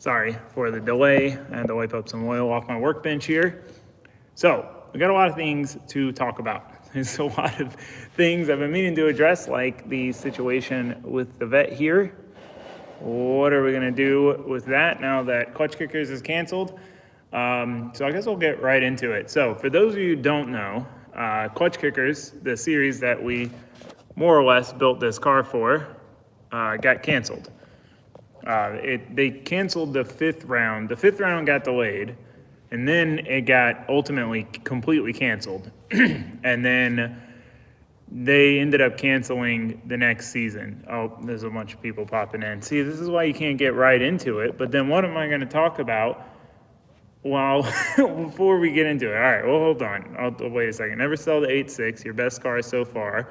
Sorry for the delay. I had to wipe up some oil off my workbench here. So we got a lot of things to talk about. There's a lot of things I've been meaning to address, like the situation with the vet here. What are we gonna do with that now that Clutch Kickers is canceled? So I guess we'll get right into it. So for those of you who don't know, Clutch Kickers, the series that we more or less built this car for, got canceled. They canceled the fifth round. The fifth round got delayed, and then it got ultimately completely canceled. And then they ended up canceling the next season. Oh, there's a bunch of people popping in. See, this is why you can't get right into it. But then what am I going to talk about before we get into it? All right, well, hold on. I'll wait a second. Never sell the 8.6, your best car so far.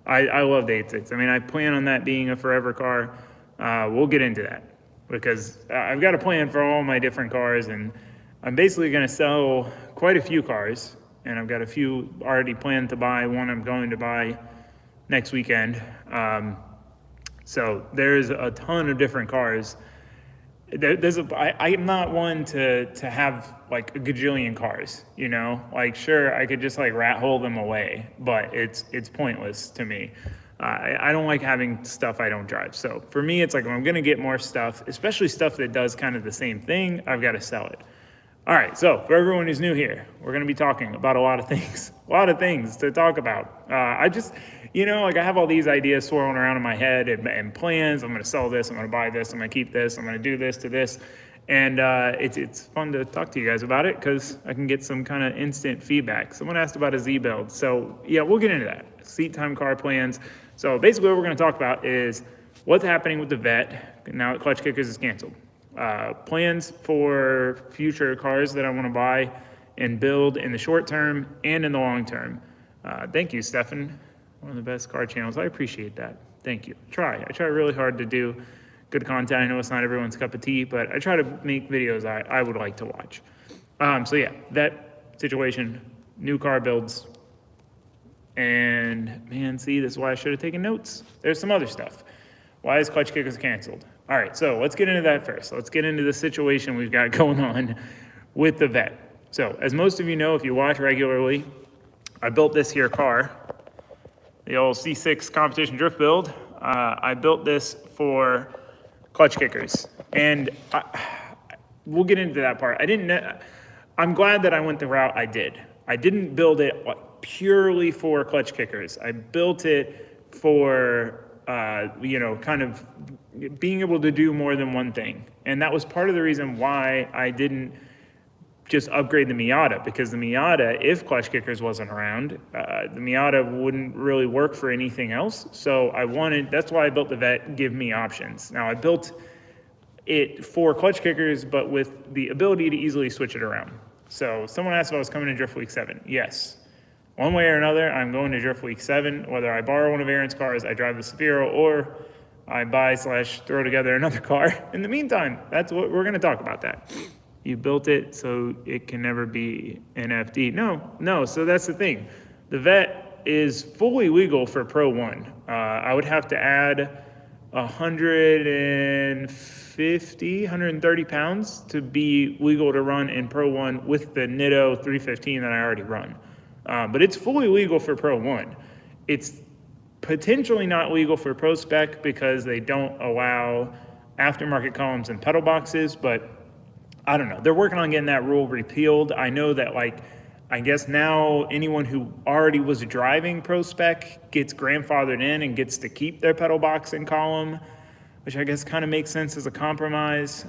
I love the 8.6. I mean, I plan on that being a forever car. We'll get into that because I've got a plan for all my different cars, and I'm basically going to sell quite a few cars, and I've got a few already planned to buy. One I'm going to buy next weekend. So there's a ton of different cars. I'm not one to have like a gajillion cars, you know? Like, sure, I could just like rat hole them away, but it's pointless to me. I don't like having stuff I don't drive. So for me, it's like, if I'm gonna get more stuff, especially stuff that does kind of the same thing, I've got to sell it. All right, so for everyone who's new here, we're gonna be talking about a lot of things to talk about. I just, like I have all these ideas swirling around in my head and plans. I'm gonna sell this, I'm gonna buy this, I'm gonna keep this, I'm gonna do this to this. And it's fun to talk to you guys about it because I can get some kind of instant feedback. Someone asked about a Z build. So yeah, we'll get into that. Seat time car plans. So basically what we're gonna talk about is what's happening with the vet now that Clutch Kickers is canceled. Plans for future cars that I want to buy and build in the short term and in the long term. Thank you, Stefan. One of the best car channels. I appreciate that. Thank you. I try really hard to do good content. I know it's not everyone's cup of tea, but I try to make videos I would like to watch. So yeah, that situation, new car builds. And man, see, this is why I should have taken notes. There's some other stuff. Why is Clutch Kickers canceled? All right, so let's get into that first. Let's get into the situation we've got going on with the vet. So as most of you know, if you watch regularly, I built this here car, the old C6 competition drift build. I built this for Clutch Kickers, and we'll get into that part. I'm glad that I went the route I did. I didn't build it purely for Clutch Kickers. I built it for kind of being able to do more than one thing. And that was part of the reason why I didn't just upgrade the Miata, because the Miata, if Clutch Kickers wasn't around, the Miata wouldn't really work for anything else. So that's why I built the vet, give me options. Now I built it for Clutch Kickers, but with the ability to easily switch it around. So someone asked if I was coming to Drift Week 7. Yes. One way or another, I'm going to Drift Week 7, whether I borrow one of Aaron's cars, I drive the Sphero, or I buy/throw together another car. In the meantime, that's what we're going to talk about that. You built it so it can never be NFD. No, so that's the thing. The vet is fully legal for Pro 1. I would have to add 130 pounds to be legal to run in Pro 1 with the Nitto 315 that I already run. But it's fully legal for Pro 1. It's potentially not legal for Pro Spec because they don't allow aftermarket columns and pedal boxes, but I don't know. They're working on getting that rule repealed. I know that, I guess now anyone who already was driving Pro Spec gets grandfathered in and gets to keep their pedal box and column, which I guess kind of makes sense as a compromise.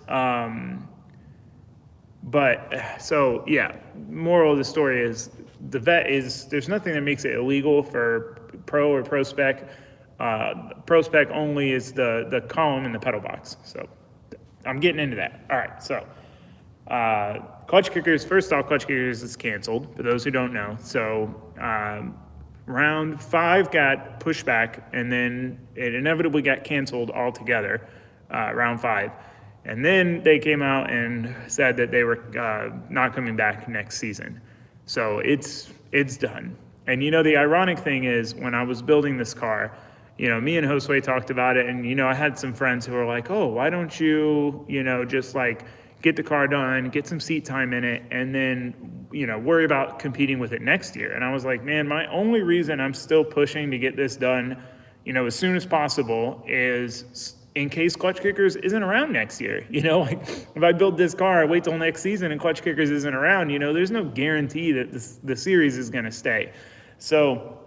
So yeah, moral of the story is the vet there's nothing that makes it illegal for Pro or Pro Spec. Pro Spec only is the column and the pedal box. So I'm getting into that. All right, so Clutch Kickers, first off, Clutch Kickers is canceled, for those who don't know. So round 5 got pushed back, and then it inevitably got canceled altogether, round 5. And then they came out and said that they were not coming back next season. So it's done. And the ironic thing is, when I was building this car, Me and Josue talked about it, and, I had some friends who were like, oh, why don't you, just like get the car done, get some seat time in it, and then, worry about competing with it next year. And I was like, man, my only reason I'm still pushing to get this done, as soon as possible is in case Clutch Kickers isn't around next year. Like if I build this car, I wait till next season and Clutch Kickers isn't around, there's no guarantee that the series is going to stay. So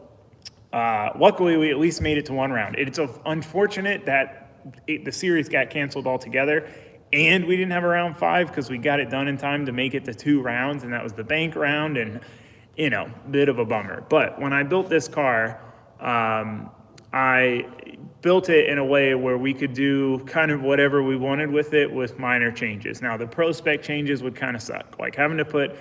luckily, we at least made it to one round. It's unfortunate that the series got canceled altogether, and we didn't have a round 5 because we got it done in time to make it to 2 rounds, and that was the bank round, and, bit of a bummer. But when I built this car, I built it in a way where we could do kind of whatever we wanted with it with minor changes. Now, the pro spec changes would kind of suck, like having to put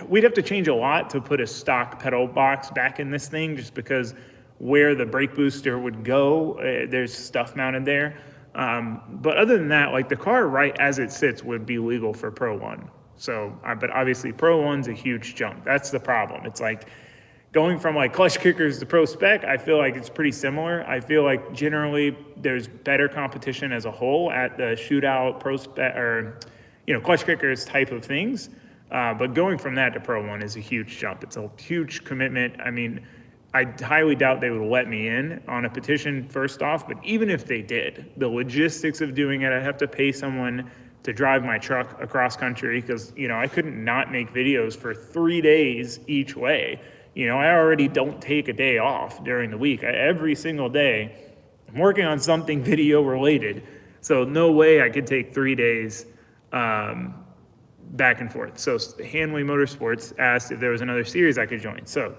we'd have to change a lot to put a stock pedal box back in this thing, just because where the brake booster would go, there's stuff mounted there. But other than that, like the car right as it sits would be legal for Pro 1. So, but obviously Pro 1's a huge jump. That's the problem. It's like going from like Clutch Kickers to Pro Spec, I feel like it's pretty similar. I feel like generally there's better competition as a whole at the shootout, Pro Spec, or, Clutch Kickers type of things. But going from that to Pro 1 is a huge jump. It's a huge commitment. I mean, I highly doubt they would let me in on a petition first off, but even if they did, the logistics of doing it, I'd have to pay someone to drive my truck across country because, I couldn't not make videos for 3 days each way. I already don't take a day off during the week. Every single day, I'm working on something video related. So no way I could take 3 days back and forth. So Hanley Motorsports asked if there was another series I could join. So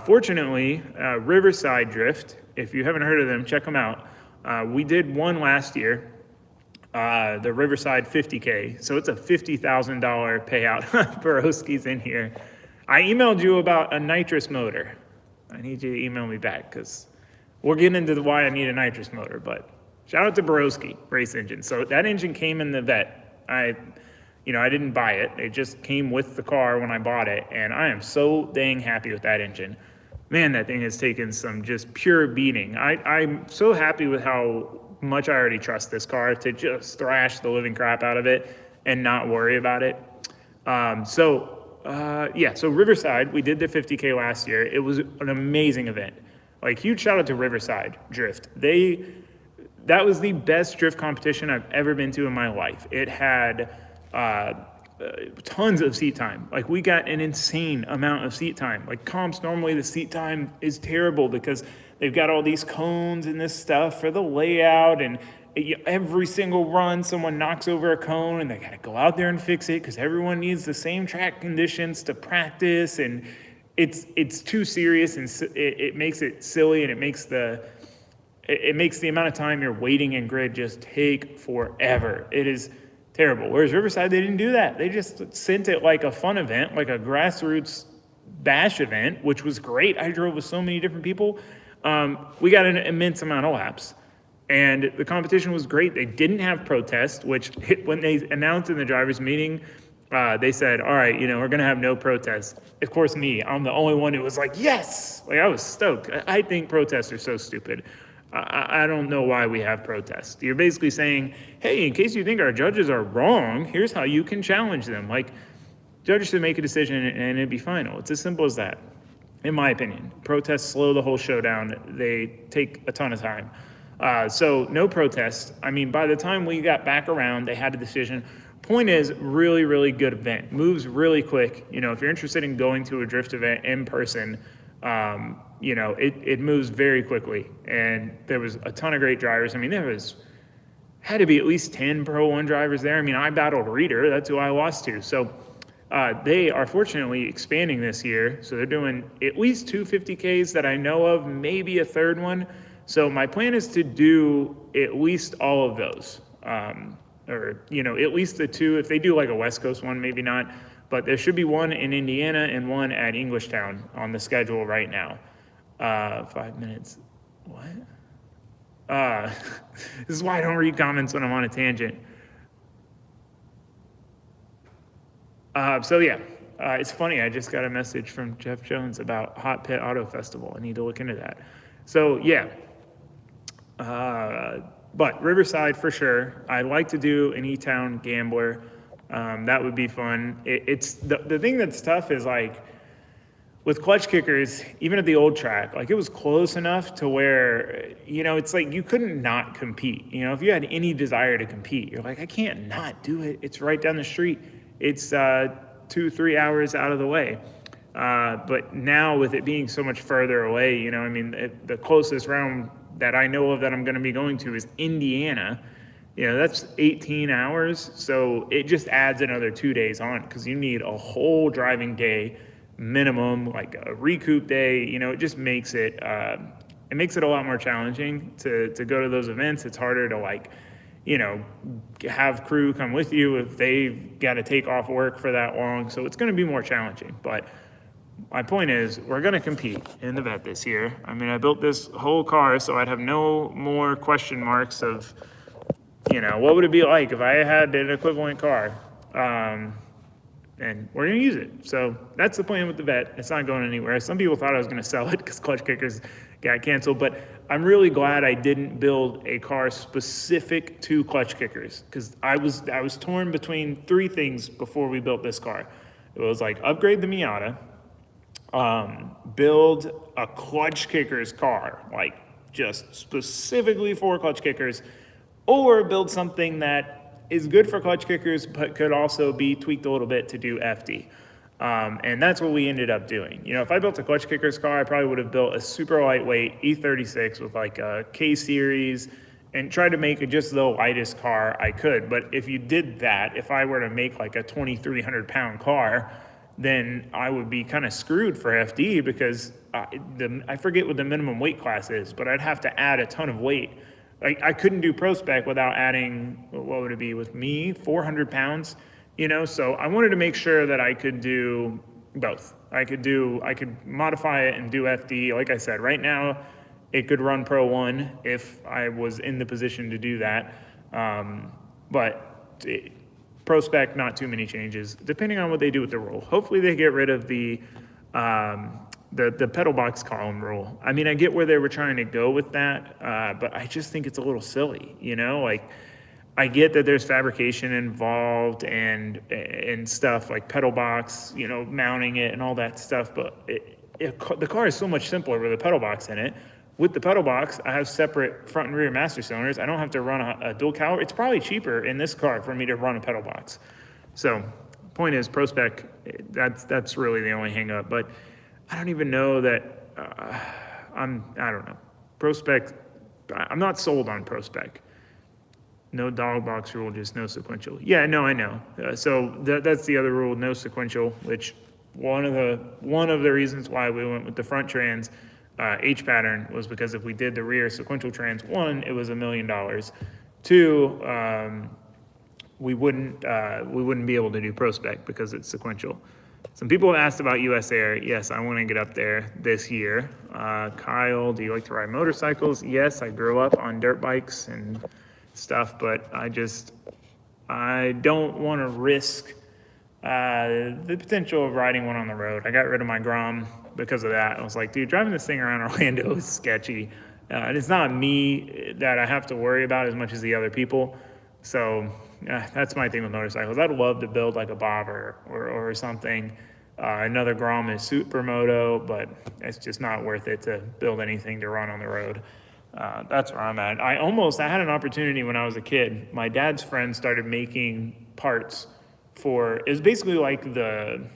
fortunately, Riverside Drift, if you haven't heard of them, check them out. We did one last year, the Riverside 50K. So it's a $50,000 payout for Oskies in here. I emailed you about a nitrous motor. I need you to email me back because we'll get into why I need a nitrous motor. But shout out to Borowski Race Engine. So that engine came in the vet. I didn't buy it. It just came with the car when I bought it, and I am so dang happy with that engine. Man, that thing has taken some just pure beating. I'm so happy with how much I already trust this car to just thrash the living crap out of it and not worry about it. So Riverside, we did the 50K last year. It was an amazing event. Like, huge shout out to Riverside Drift. That was the best drift competition I've ever been to in my life. It had tons of seat time. Like, we got an insane amount of seat time. Like, comps, normally the seat time is terrible because they've got all these cones and this stuff for the layout, and every single run someone knocks over a cone and they got to go out there and fix it because everyone needs the same track conditions to practice, and it's too serious, and it makes it silly, and it makes the amount of time you're waiting in grid just take forever. It is terrible. Whereas Riverside, they didn't do that. They just sent it like a fun event, like a grassroots bash event, which was great. I drove with so many different people. We got an immense amount of laps, and the competition was great. They didn't have protest, which when they announced in the drivers' meeting, they said, all right, we're going to have no protest. Of course, I'm the only one who was like, yes! Like, I was stoked. I think protests are so stupid. I don't know why we have protests. You're basically saying, hey, in case you think our judges are wrong, here's how you can challenge them. Like, judges should make a decision and it'd be final. It's as simple as that, in my opinion. Protests slow the whole show down. They take a ton of time. So no protest. I mean, by the time we got back around, they had a decision. Point is, really, really good event. Moves really quick. If you're interested in going to a drift event in person, it moves very quickly, and there was a ton of great drivers. I mean, had to be at least 10 Pro 1 drivers there. I mean, I battled Reader, that's who I lost to. So they are fortunately expanding this year. So they're doing at least 2 50Ks that I know of, maybe a third one. So my plan is to do at least all of those, or at least the 2. If they do like a West Coast one, maybe not. But there should be one in Indiana and one at Englishtown on the schedule right now. 5 minutes. What? This is why I don't read comments when I'm on a tangent. It's funny. I just got a message from Jeff Jones about Hot Pit Auto Festival. I need to look into that. So yeah, but Riverside for sure. I'd like to do an E-Town Gambler. That would be fun. It's the thing that's tough is like with clutch kickers, even at the old track, like it was close enough to where, it's like you couldn't not compete. If you had any desire to compete, you're like, I can't not do it. It's right down the street. It's 2-3 hours out of the way. But now with it being so much further away, the closest round that I know of that I'm going to be going to is Indiana. That's 18 hours. So it just adds another 2 days on because you need a whole driving day minimum, like a recoup day. It just makes it a lot more challenging to go to those events. It's harder to have crew come with you if they've got to take off work for that long. So it's going to be more challenging. But my point is, we're going to compete in the vet this year. I built this whole car so I'd have no more question marks of, what would it be like if I had an equivalent car? And we're going to use it. So that's the plan with the vet. It's not going anywhere. Some people thought I was going to sell it because clutch kickers got canceled, but I'm really glad I didn't build a car specific to clutch kickers because I was torn between three things before we built this car. It was like upgrade the Miata, build a clutch kickers car, like just specifically for clutch kickers, or build something that is good for clutch kickers, but could also be tweaked a little bit to do FD. And that's what we ended up doing. If I built a clutch kickers car, I probably would have built a super lightweight E36 with like a K-series and tried to make it just the lightest car I could. But if you did that, if I were to make like a 2,300 pound car, then I would be kind of screwed for FD because I forget what the minimum weight class is, but I'd have to add a ton of weight. I couldn't do pro spec without adding, what would it be with me, 400 pounds, so I wanted to make sure that I could do both. I could modify it and do FD. Like I said, right now it could run Pro 1 if I was in the position to do that. But pro spec, not too many changes, depending on what they do with the rule. Hopefully they get rid of the pedal box column rule. I get where they were trying to go with that, but I just think it's a little silly, I get that there's fabrication involved and stuff like pedal box, mounting it and all that stuff, but the car is so much simpler with a pedal box in it. With the pedal box, I have separate front and rear master cylinders. I don't have to run a dual caliper. It's probably cheaper in this car for me to run a pedal box. So point is, pro spec, that's really the only hang up, but I don't even know that, I don't know. Pro spec, I'm not sold on pro spec. No dog box rule, just no sequential. Yeah, no, I know. So that's the other rule, no sequential, which one of the reasons why we went with the front trans H pattern was because if we did the rear sequential trans, one, it was $1 million. Two, we wouldn't be able to do pro spec because it's sequential. Some people have asked about US Air. Yes, I want to get up there this year. Kyle, do you like to ride motorcycles? Yes, I grew up on dirt bikes and stuff, but I don't want to risk the potential of riding one on the road. I got rid of my Grom because of that. I was like, dude, driving this thing around Orlando is sketchy. And it's not me that I have to worry about as much as the other people. So that's my thing with motorcycles. I'd love to build like a bobber or something. Another Grom is Supermoto, but it's just not worth it to build anything to run on the road. That's where I'm at. I had an opportunity when I was a kid. My dad's friend started making parts it was basically like the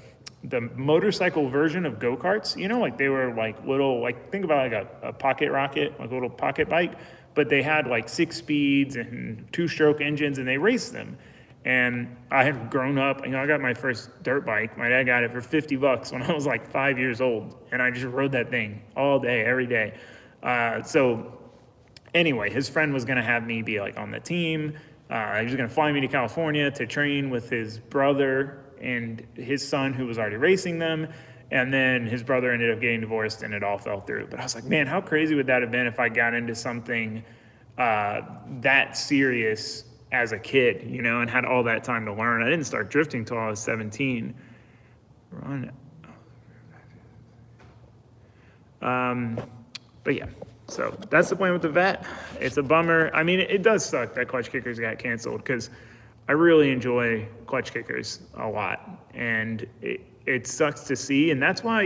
motorcycle version of go-karts, like they were like little, like think about like a pocket rocket, like a little pocket bike, but they had like 6 speeds and 2-stroke engines and they raced them. And I had grown up, I got my first dirt bike. My dad got it for $50 when I was like 5 years old. And I just rode that thing all day, every day. So anyway, his friend was going to have me be like on the team. He was going to fly me to California to train with his brother and his son who was already racing them. And then his brother ended up getting divorced and it all fell through. But I was like, man, how crazy would that have been if I got into something that serious as a kid, and had all that time to learn. I didn't start drifting till I was 17. But yeah, So that's the plan with the vet. It's a bummer. I mean, it does suck that clutch kickers got canceled because I really enjoy clutch kickers a lot, and it sucks to see. And that's why,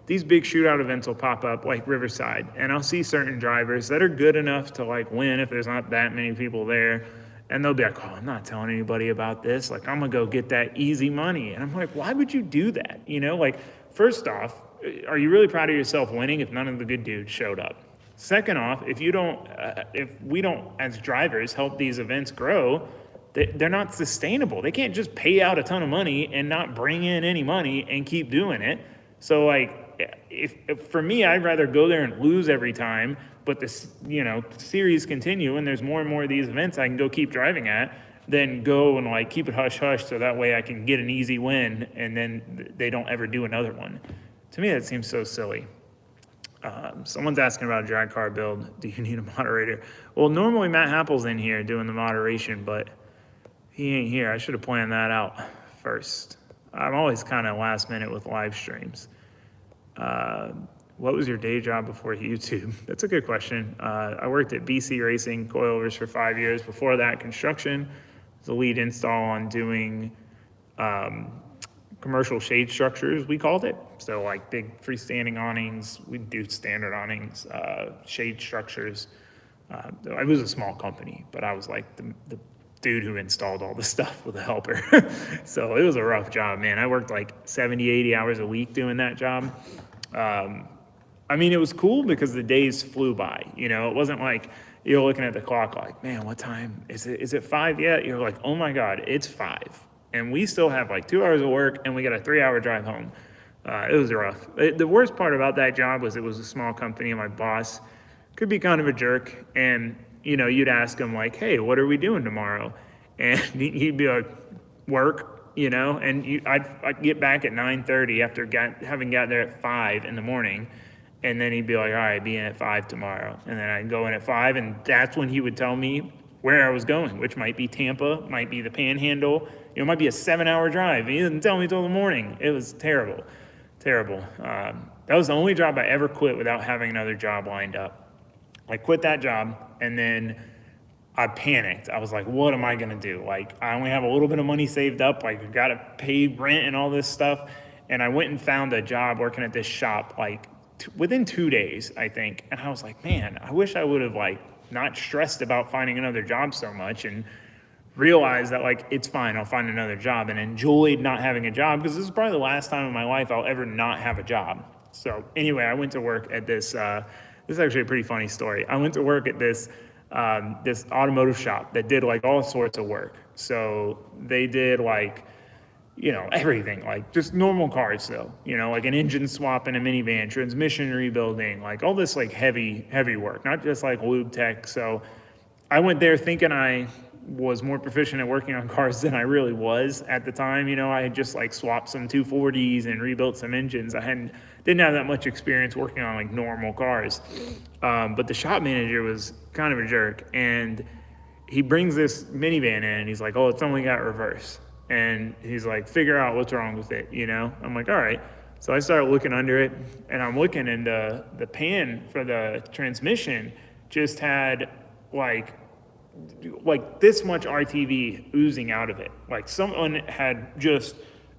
these big shootout events will pop up like Riverside, and I'll see certain drivers that are good enough to like win if there's not that many people there. And they'll be like, oh, I'm not telling anybody about this. Like, I'm gonna go get that easy money. And I'm like, why would you do that? Like, first off, are you really proud of yourself winning if none of the good dudes showed up? Second off, if we don't as drivers help these events grow, they're not sustainable. They can't just pay out a ton of money and not bring in any money and keep doing it. So like, if for me, I'd rather go there and lose every time, but the series continue and there's more and more of these events I can go keep driving at, than go and like keep it hush hush so that way I can get an easy win and then they don't ever do another one. To me, that seems so silly. Someone's asking about a drag car build. Do you need a moderator? Well, normally Matt Happel's in here doing the moderation, but he ain't here. I should have planned that out first. I'm always kind of last minute with live streams. What was your day job before YouTube? That's a good question. I worked at BC Racing Coilovers for 5 years. Before that, construction. The lead install on doing commercial shade structures, we called it. So like big freestanding awnings, we do standard awnings, shade structures. It was a small company, but I was like the dude who installed all the stuff with a helper. So it was a rough job, man. I worked like 70, 80 hours a week doing that job. I mean, it was cool because the days flew by, it wasn't like you're looking at the clock like, man, what time is it 5 yet? You're like, oh my God, it's 5. And we still have like 2 hours of work and we got a 3-hour drive home. It was rough. The worst part about that job was it was a small company and my boss could be kind of a jerk. And, you'd ask him like, hey, what are we doing tomorrow? And he'd be like, work, and I'd get back at 9:30 after having got there at 5 in the morning. And then he'd be like, all right, be in at 5 tomorrow. And then I'd go in at 5 and that's when he would tell me where I was going, which might be Tampa, might be the Panhandle, it might be a 7-hour drive. He didn't tell me till the morning. It was terrible. That was the only job I ever quit without having another job lined up. I quit that job and then I panicked. I was like, what am I gonna do? Like, I only have a little bit of money saved up. Like, I gotta pay rent and all this stuff. And I went and found a job working at this shop, like within 2 days, I think. And I was like, man, I wish I would have like not stressed about finding another job so much and realized that like, it's fine, I'll find another job, and enjoyed not having a job because this is probably the last time in my life I'll ever not have a job. So anyway, I went to work at this, this is actually a pretty funny story. I went to work at this automotive shop that did like all sorts of work. So they did like, everything, like just normal cars though, like an engine swap in a minivan, transmission rebuilding, like all this like heavy work, not just like lube tech. So I went there thinking I was more proficient at working on cars than I really was at the time. I had just like swapped some 240s and rebuilt some engines. Didn't have that much experience working on like normal cars. But the shop manager was kind of a jerk, and he brings this minivan in and he's like, oh, it's only got reverse. And he's like, figure out what's wrong with it, I'm like, all right. So I started looking under it, and I'm looking, and the pan for the transmission just had like this much RTV oozing out of it. Like someone had just,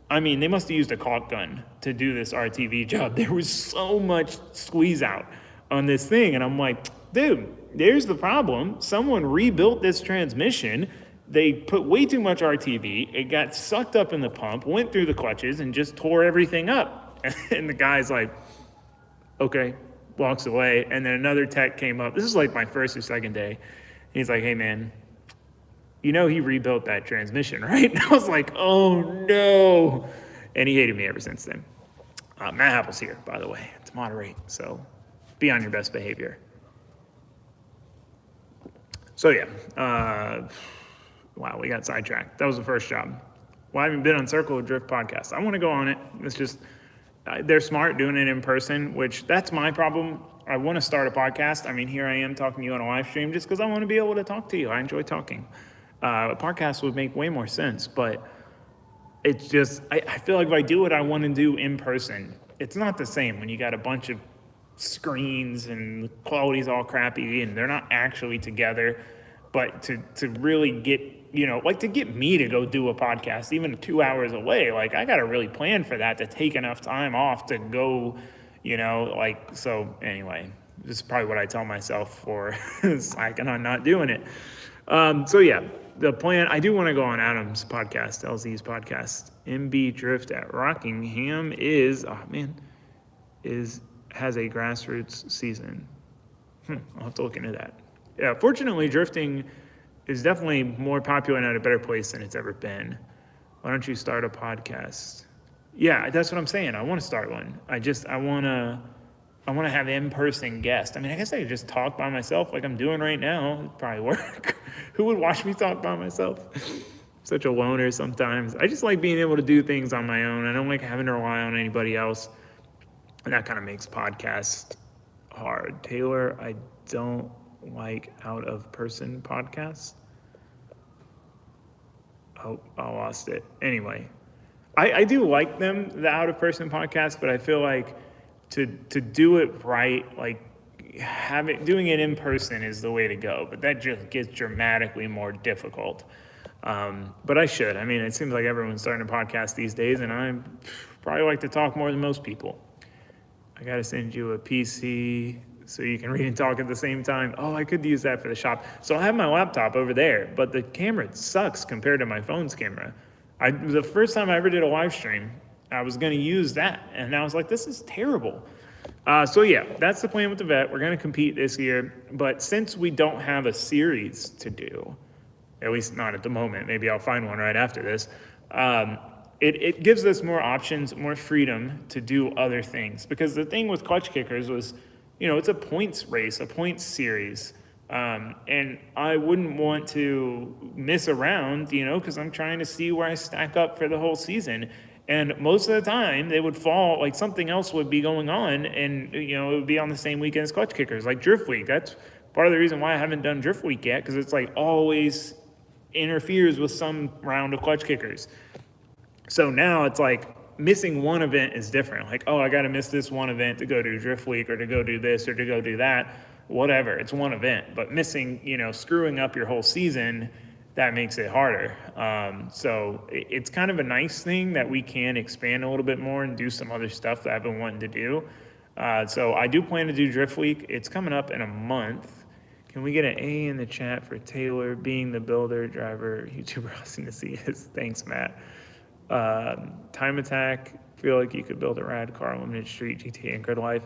they must have used a caulk gun to do this RTV job. There was so much squeeze out on this thing. And I'm like, dude, there's the problem. Someone rebuilt this transmission. They put way too much RTV. It got sucked up in the pump, went through the clutches, and just tore everything up. And the guy's like, okay, walks away. And then another tech came up. This is like my first or second day. He's like, hey man, he rebuilt that transmission, right? And I was like, oh no. And he hated me ever since then. Matt Happel's here, by the way, to moderate. So be on your best behavior. So yeah, wow, we got sidetracked. That was the first job. Well, I haven't been on Circle of Drift podcast. I want to go on it. It's just, they're smart doing it in person, which that's my problem. I want to start a podcast. Here I am talking to you on a live stream just because I want to be able to talk to you. I enjoy talking. A podcast would make way more sense, but it's just, I feel like if I do what I want to do in person, it's not the same when you got a bunch of screens and the quality's all crappy and they're not actually together. But to really get, like to get me to go do a podcast even 2 hours away, like I got to really plan for that, to take enough time off to go, so anyway, this is probably what I tell myself for slacking on not doing it. So yeah, the plan, I do want to go on Adam's podcast, LZ's podcast. MB Drift at Rockingham has a grassroots season. I'll have to look into that. Yeah, fortunately, drifting is definitely more popular and at a better place than it's ever been. Why don't you start a podcast? Yeah, that's what I'm saying. I want to start one. I want to have in-person guests. I mean, I guess I could just talk by myself like I'm doing right now. It'd probably work. Who would watch me talk by myself? Such a loner sometimes. I just like being able to do things on my own. I don't like having to rely on anybody else. And that kind of makes podcasts hard. Taylor, I don't like out-of-person podcasts. Oh, I lost it. Anyway, I do like them, the out-of-person podcasts, but I feel like to do it right, like doing it in person is the way to go. But that just gets dramatically more difficult. But I should. I mean, it seems like everyone's starting a podcast these days, and I probably like to talk more than most people. I got to send you a PC so you can read and talk at the same time. Oh, I could use that for the shop. So I have my laptop over there, but the camera sucks compared to my phone's camera. The first time I ever did a live stream, I was going to use that, and I was like, this is terrible. So yeah, that's the plan with the vet. We're going to compete this year, but since we don't have a series to do, at least not at the moment, maybe I'll find one right after this, it gives us more options, more freedom to do other things. Because the thing with clutch kickers was, it's a points race, a points series. And I wouldn't want to miss around, because I'm trying to see where I stack up for the whole season. And most of the time, they would fall, like something else would be going on, and, it would be on the same weekend as clutch kickers, like Drift Week. That's part of the reason why I haven't done Drift Week yet, because it's like always interferes with some round of clutch kickers. So now it's like missing one event is different. Like, oh, I got to miss this one event to go do Drift Week or to go do this or to go do that, whatever. It's one event. But missing, screwing up your whole season, that makes it harder. So it's kind of a nice thing that we can expand a little bit more and do some other stuff that I've been wanting to do. So I do plan to do Drift Week. It's coming up in a month. Can we get an A in the chat for Taylor being the builder, driver, YouTuber? Awesome to see his. Thanks, Matt. Time Attack, feel like you could build a rad car, limited street, GTA, and Grid Life.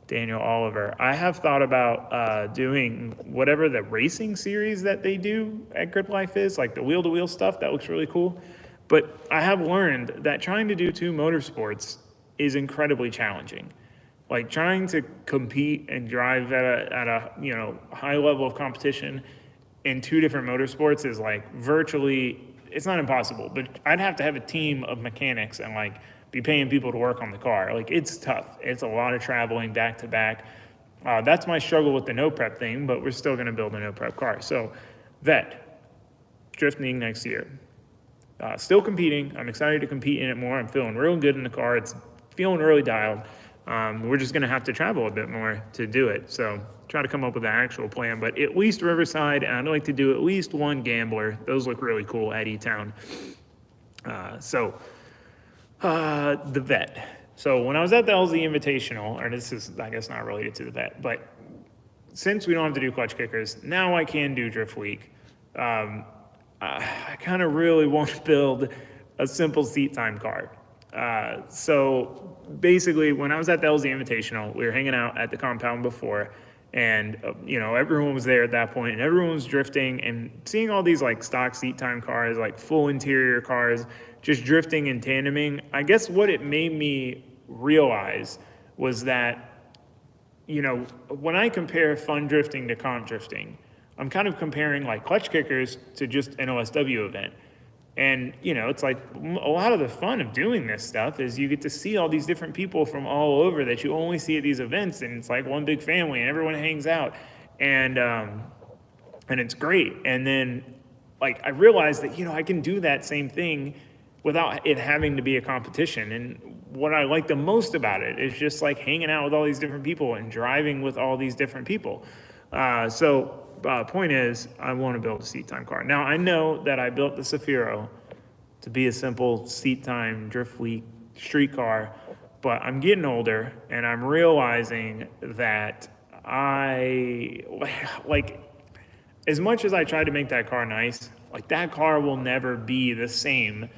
Daniel Oliver. I have thought about doing whatever the racing series that they do at Grid Life is, like the wheel-to-wheel stuff. That looks really cool. But I have learned that trying to do two motorsports is incredibly challenging. Like trying to compete and drive at a high level of competition in two different motorsports is like virtually, it's not impossible, but I'd have to have a team of mechanics and like be paying people to work on the car. Like it's tough. It's a lot of traveling back to back. That's my struggle with the no prep thing, but we're still going to build a no prep car. So vet, drifting next year. Still competing. I'm excited to compete in it more. I'm feeling real good in the car. It's feeling really dialed. We're just going to have to travel a bit more to do it. So try to come up with an actual plan, but at least Riverside, and I'd like to do at least one Gambler. Those look really cool at E-Town. The vet. So when I was at the LZ Invitational, or this is, I guess, not related to the vet, but since we don't have to do clutch kickers, now I can do Drift Week. I kind of really want to build a simple seat time car. So basically, when I was at the LZ Invitational, we were hanging out at the compound before, and everyone was there at that point, and everyone was drifting, and seeing all these like stock seat time cars, like full interior cars, just drifting and tandeming. I guess what it made me realize was that, when I compare fun drifting to comp drifting, I'm kind of comparing like clutch kickers to just an OSW event. And, it's like a lot of the fun of doing this stuff is you get to see all these different people from all over that you only see at these events. And it's like one big family and everyone hangs out, and it's great. And then like, I realized that, I can do that same thing without it having to be a competition. And what I like the most about it is just like hanging out with all these different people and driving with all these different people. Point is, I want to build a seat time car. Now, I know that I built the Zafiro to be a simple seat time drift week street car, but I'm getting older and I'm realizing that as much as I tried to make that car nice, like that car will never be the same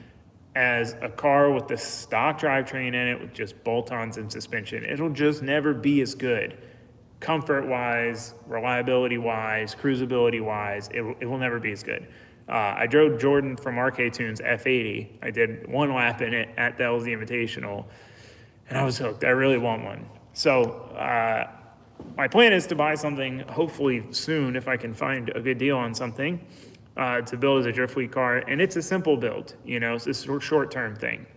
as a car with the stock drivetrain in it with just bolt-ons and suspension. It'll just never be as good. Comfort-wise, reliability-wise, cruisability-wise, it will never be as good. I drove Jordan from RK Tunes F80. I did one lap in it at the LZ Invitational, and I was hooked. I really want one. So my plan is to buy something hopefully soon if I can find a good deal on something to build as a drift week car. And it's a simple build, it's a short-term thing.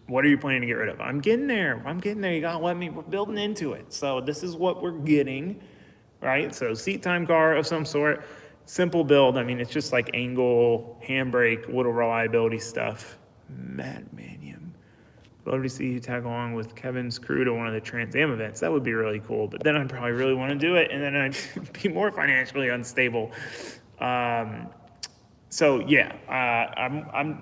What are you planning to get rid of? I'm getting there. You gotta let me, we're building into it. So this is what we're getting, right? So seat time car of some sort, simple build. I mean, it's just like angle, handbrake, little reliability stuff. Matt Manium. Love to see you tag along with Kevin's crew to one of the Trans Am events. That would be really cool. But then I'd probably really want to do it, and then I'd be more financially unstable. I'm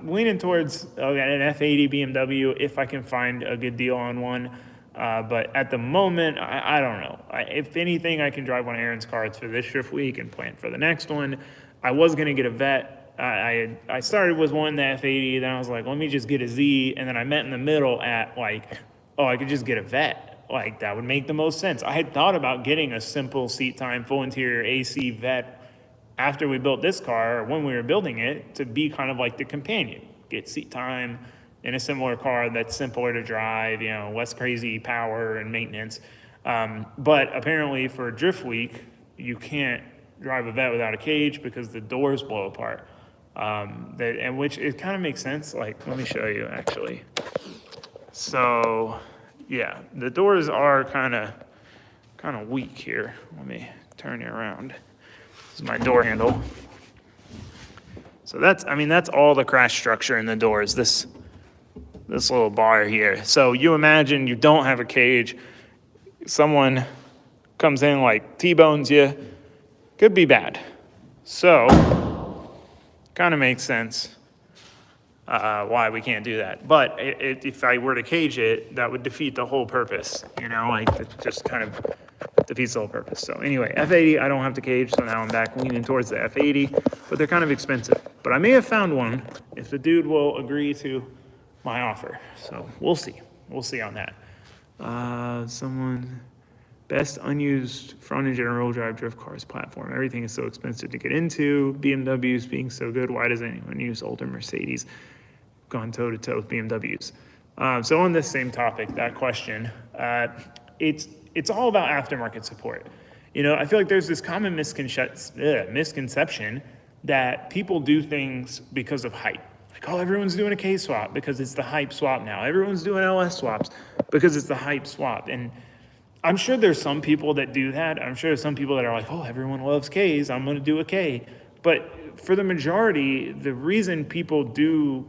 leaning towards an F80 BMW if I can find a good deal on one. But at the moment, I don't know. If anything, I can drive one of Aaron's cars for this drift week and plan for the next one. I was going to get a Vette. I started with one, the F80, then I was like, let me just get a Z, and then I met in the middle at I could just get a Vette. Like, that would make the most sense. I had thought about getting a simple seat time, full interior AC Vette after we built this car, or when we were building it, to be kind of like the companion. Get seat time in a similar car that's simpler to drive, less crazy power and maintenance. But apparently for Drift Week, you can't drive a Vette without a cage because the doors blow apart. Which it kind of makes sense. Like, let me show you actually. So, yeah, the doors are kind of weak here. Let me turn it around. This is my door handle. So that's all the crash structure in the doors. This little bar here. So you imagine you don't have a cage. Someone comes in like T-bones you. Could be bad. So, kind of makes sense why we can't do that. But if I were to cage it, that would defeat the whole purpose. It just kind of defeats the whole purpose. So anyway, F80, I don't have to cage, so now I'm back leaning towards the F80, but they're kind of expensive. But I may have found one if the dude will agree to my offer. So we'll see. We'll see on that. Best unused front-engine and rear-wheel drive drift cars platform. Everything is so expensive to get into. BMWs being so good, why does anyone use older Mercedes? Gone toe-to-toe with BMWs. So on this same topic, that question, it's all about aftermarket support. I feel like there's this common misconception that people do things because of hype. Like, everyone's doing a K-swap because it's the hype swap now. Everyone's doing LS swaps because it's the hype swap. And I'm sure there's some people that do that. I'm sure there's some people that are like, everyone loves Ks, I'm going to do a K. But for the majority, the reason people do,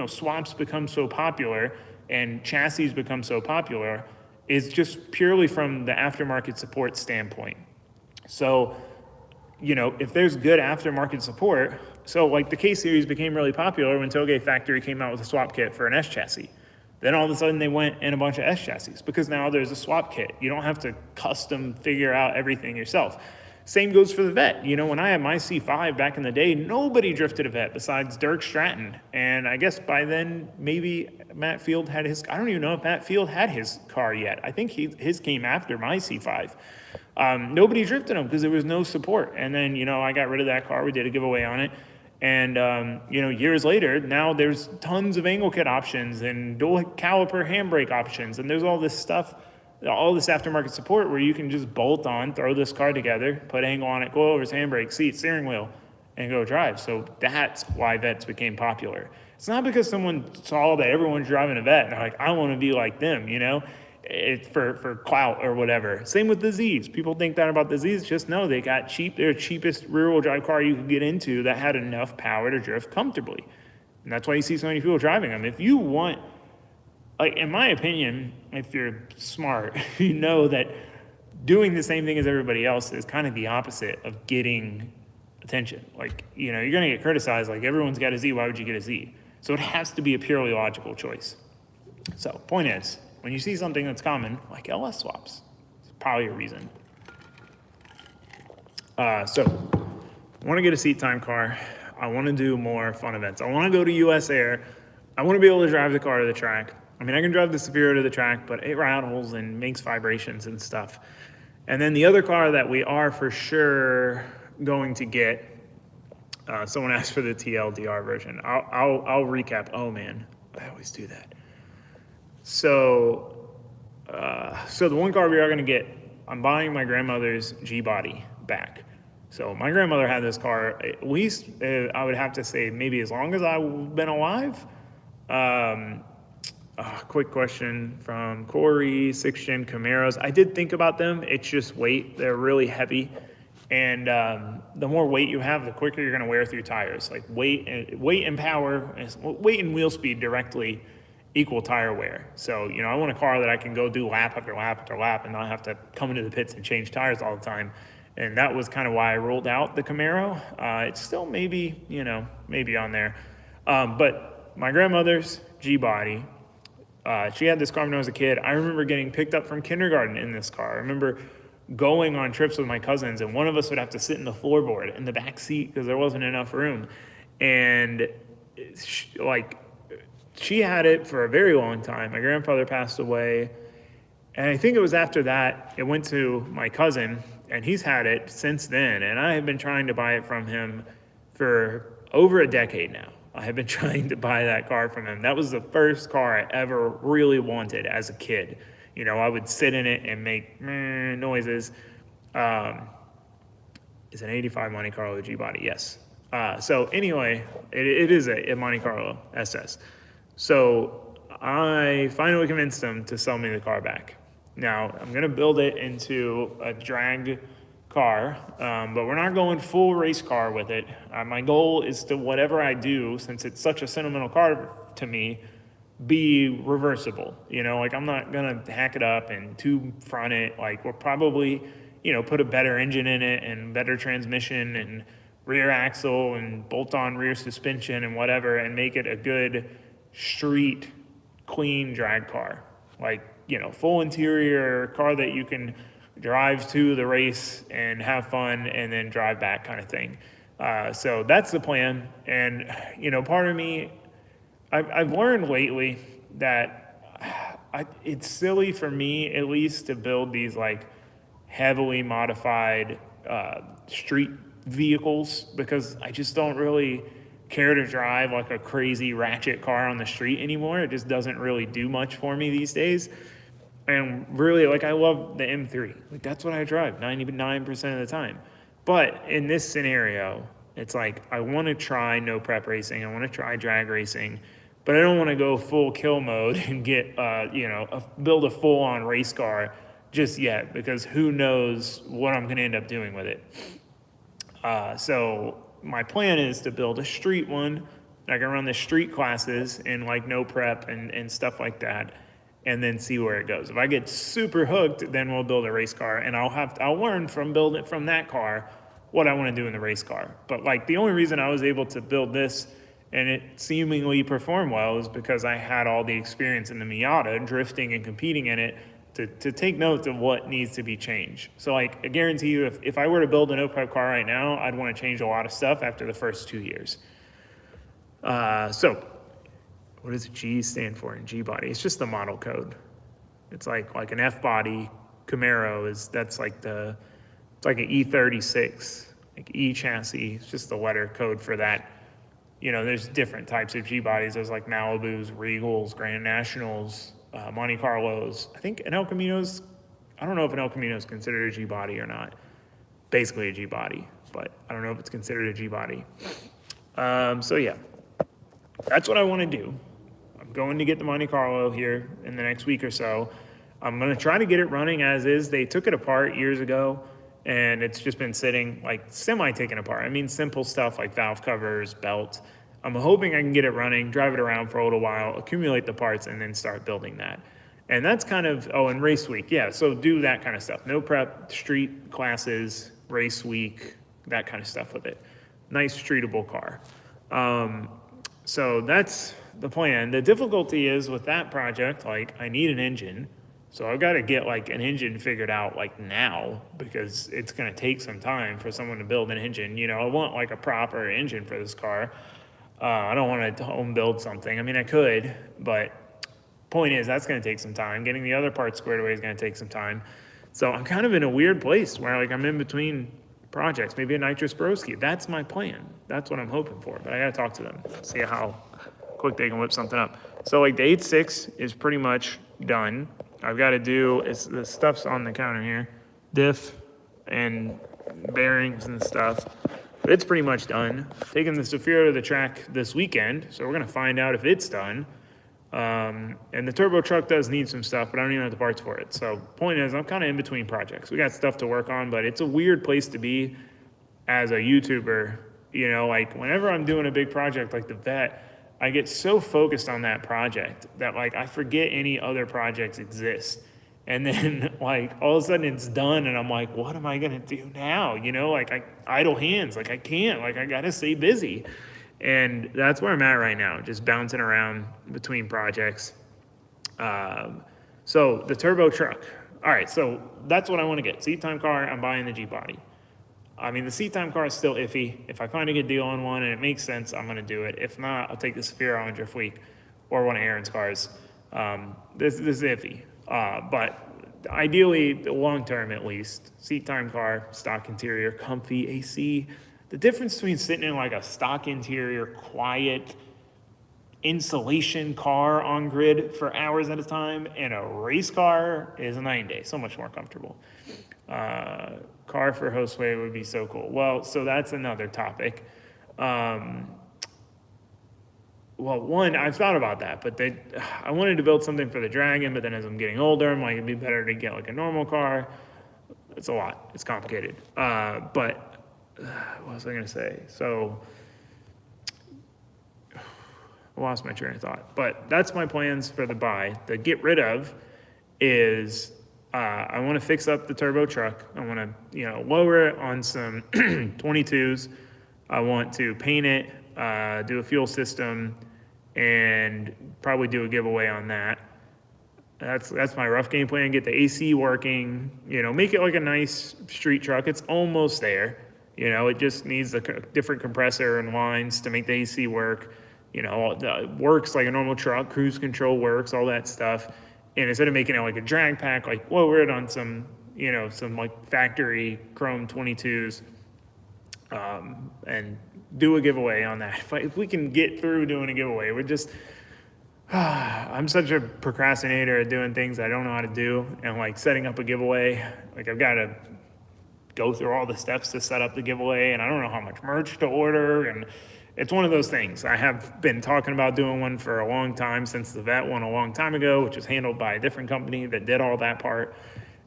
swaps become so popular and chassis become so popular is just purely from the aftermarket support standpoint. So, if there's good aftermarket support, so like the K series became really popular when Toge Factory came out with a swap kit for an S chassis. Then all of a sudden they went in a bunch of S chassis because now there's a swap kit. You don't have to custom figure out everything yourself. Same goes for the Vette. When I had my C5 back in the day, nobody drifted a Vette besides Dirk Stratton. And I guess by then, maybe Matt Field had his, I don't even know if Matt Field had his car yet. I think his came after my C5. Nobody drifted them because there was no support. And then, I got rid of that car. We did a giveaway on it. And, years later, now there's tons of angle kit options and dual caliper handbrake options. And there's all this stuff, all this aftermarket support where you can just bolt on, throw this car together, put angle on it, go over its handbrake, seat, steering wheel, and go drive. So that's why Vettes became popular. It's not because someone saw that everyone's driving a Vette and they're like, I want to be like them, It's for clout or whatever. Same with the Zs. People think that about the Zs. Just know they got they're the cheapest rear-wheel drive car you could get into that had enough power to drift comfortably. And that's why you see so many people driving them. If you want, like, in my opinion, if you're smart, you know that doing the same thing as everybody else is kind of the opposite of getting attention. Like, you know, you're going to get criticized, like, everyone's got a Z, why would you get a Z? So it has to be a purely logical choice. So point is, when you see something that's common, like LS swaps, it's probably a reason. So I want to get a seat time car. I want to do more fun events. I want to go to US Air. I want to be able to drive the car to the track. I mean, I can drive the Sphero to the track, but it rattles and makes vibrations and stuff. And then the other car that we are for sure going to get, someone asked for the TLDR version. I'll recap. Oh man, I always do that. So the one car we are going to get, I'm buying my grandmother's G-Body back. So my grandmother had this car, at least I would have to say maybe as long as I've been alive. Quick question from Corey, 6th gen Camaros. I did think about them. It's just weight. They're really heavy. And the more weight you have, the quicker you're going to wear through tires. Like weight and power, weight and wheel speed directly equal tire wear. So, you know, I want a car that I can go do lap after lap after lap and not have to come into the pits and change tires all the time. And that was kind of why I rolled out the Camaro. It's still maybe, you know, maybe on there. But my grandmother's G-Body, she had this car when I was a kid. I remember getting picked up from kindergarten in this car. I remember going on trips with my cousins, and one of us would have to sit in the floorboard in the back seat because there wasn't enough room. And she had it for a very long time. My grandfather passed away. And I think it was after that, it went to my cousin, and he's had it since then. And I have been trying to buy it from him for over a decade now. I have been trying to buy that car from him. That was the first car I ever really wanted as a kid. You know, I would sit in it and make noises. It's an 85 Monte Carlo G-Body, yes. So anyway, it is a Monte Carlo SS. So I finally convinced him to sell me the car back. Now, I'm going to build it into a drag car, but we're not going full race car with it. My goal is to, whatever I do, since it's such a sentimental car to me, be reversible. You know, like, I'm not going to hack it up and tube front it. Like, we'll probably, you know, put a better engine in it and better transmission and rear axle and bolt-on rear suspension and whatever, and make it a good street, clean drag car. Like, you know, full interior car that you can drive to the race and have fun and then drive back kind of thing. So that's the plan. And, you know, part of me, I've learned lately that it's silly for me, at least, to build these like heavily modified street vehicles, because I just don't really care to drive like a crazy ratchet car on the street anymore. It just doesn't really do much for me these days. And really, like, I love the M3. Like, that's what I drive 99% of the time. But in this scenario, it's like, I want to try no prep racing. I want to try drag racing, but I don't want to go full kill mode and get, you know, build a full-on race car just yet, because who knows what I'm going to end up doing with it. So my plan is to build a street one. I can run the street classes in like no prep and stuff like that, and then see where it goes. If I get super hooked, then we'll build a race car, and I'll learn from building from that car what I want to do in the race car. But like, the only reason I was able to build this and it seemingly performed well is because I had all the experience in the Miata, drifting and competing in it, to take notes of what needs to be changed. So like, I guarantee you, if I were to build an no-prep car right now, I'd want to change a lot of stuff after the first 2 years. So what does G stand for in G-body? It's just the model code. It's like an F-body Camaro that's like it's like an E36, like E chassis. It's just the letter code for that. You know, there's different types of G-bodies. There's like Malibus, Regals, Grand Nationals, Monte Carlos. I think an El Camino's, I don't know if an El Camino is considered a G-body or not. Basically a G-body, but I don't know if it's considered a G-body. So yeah, that's what I want to do. I'm going to get the Monte Carlo here in the next week or so. I'm going to try to get it running as is. They took it apart years ago, and it's just been sitting, like, semi-taken apart. I mean, simple stuff like valve covers, belt. I'm hoping I can get it running, drive it around for a little while, accumulate the parts, and then start building that. And that's kind of, oh, and race week, yeah, so do that kind of stuff. No prep, street classes, race week, that kind of stuff with it. Nice treatable car. So that's the plan. The difficulty is with that project, like I need an engine. So I've got to get like an engine figured out like now, because it's going to take some time for someone to build an engine. You know, I want like a proper engine for this car. I don't want to home build something. I mean, I could, but point is that's going to take some time. Getting the other parts squared away is going to take some time. So I'm kind of in a weird place where like I'm in between projects, maybe a nitrous broski. That's my plan. That's what I'm hoping for, but I got to talk to them, see how quick they can whip something up. So like the 8.6 is pretty much done. I've got to do, the stuff's on the counter here, diff and bearings and stuff. But it's pretty much done. Taking the Zafiro to the track this weekend, so we're gonna find out if it's done. And the turbo truck does need some stuff, but I don't even have the parts for it. So point is, I'm kind of in between projects. We got stuff to work on, but it's a weird place to be as a YouTuber. You know, like whenever I'm doing a big project like the vet, I get so focused on that project that like I forget any other projects exist. And then like all of a sudden it's done and I'm like, what am I gonna do now? You know, like I idle hands, like I can't, like I gotta stay busy. And that's where I'm at right now, just bouncing around between projects. So the turbo truck. All right, so that's what I want to get. Seat time car, I'm buying the Jeep body. I mean, the seat time car is still iffy. If I find a good deal on one and it makes sense, I'm going to do it. If not, I'll take the Zafiro on Drift Week or one of Aaron's cars. This is iffy. But ideally, long term at least, seat time car, stock interior, comfy AC. The difference between sitting in like a stock interior, quiet, insulation car on grid for hours at a time and a race car is a 9-day, so much more comfortable. Car for Josue would be so cool. Well, so that's another topic. Well, one, I've thought about that, but I wanted to build something for the Dragon, but then as I'm getting older, I'm like, it'd be better to get like a normal car. It's a lot. It's complicated. But what was I going to say? So I lost my train of thought. But that's my plans for the buy. The get rid of is I want to fix up the turbo truck. I want to, lower it on some 22s. I want to paint it, do a fuel system, and probably do a giveaway on that. That's my rough game plan. Get the AC working, make it like a nice street truck. It's almost there. It just needs a different compressor and lines to make the AC work. It works like a normal truck, cruise control works, all that stuff. And instead of making it like a drag pack, like lower it on some like factory chrome 22s, and do a giveaway on that. If we can get through doing a giveaway, we're just, I'm such a procrastinator at doing things I don't know how to do, and like setting up a giveaway, like I've got to go through all the steps to set up the giveaway, and I don't know how much merch to order, and it's one of those things. I have been talking about doing one for a long time, since the vet one a long time ago, which was handled by a different company that did all that part,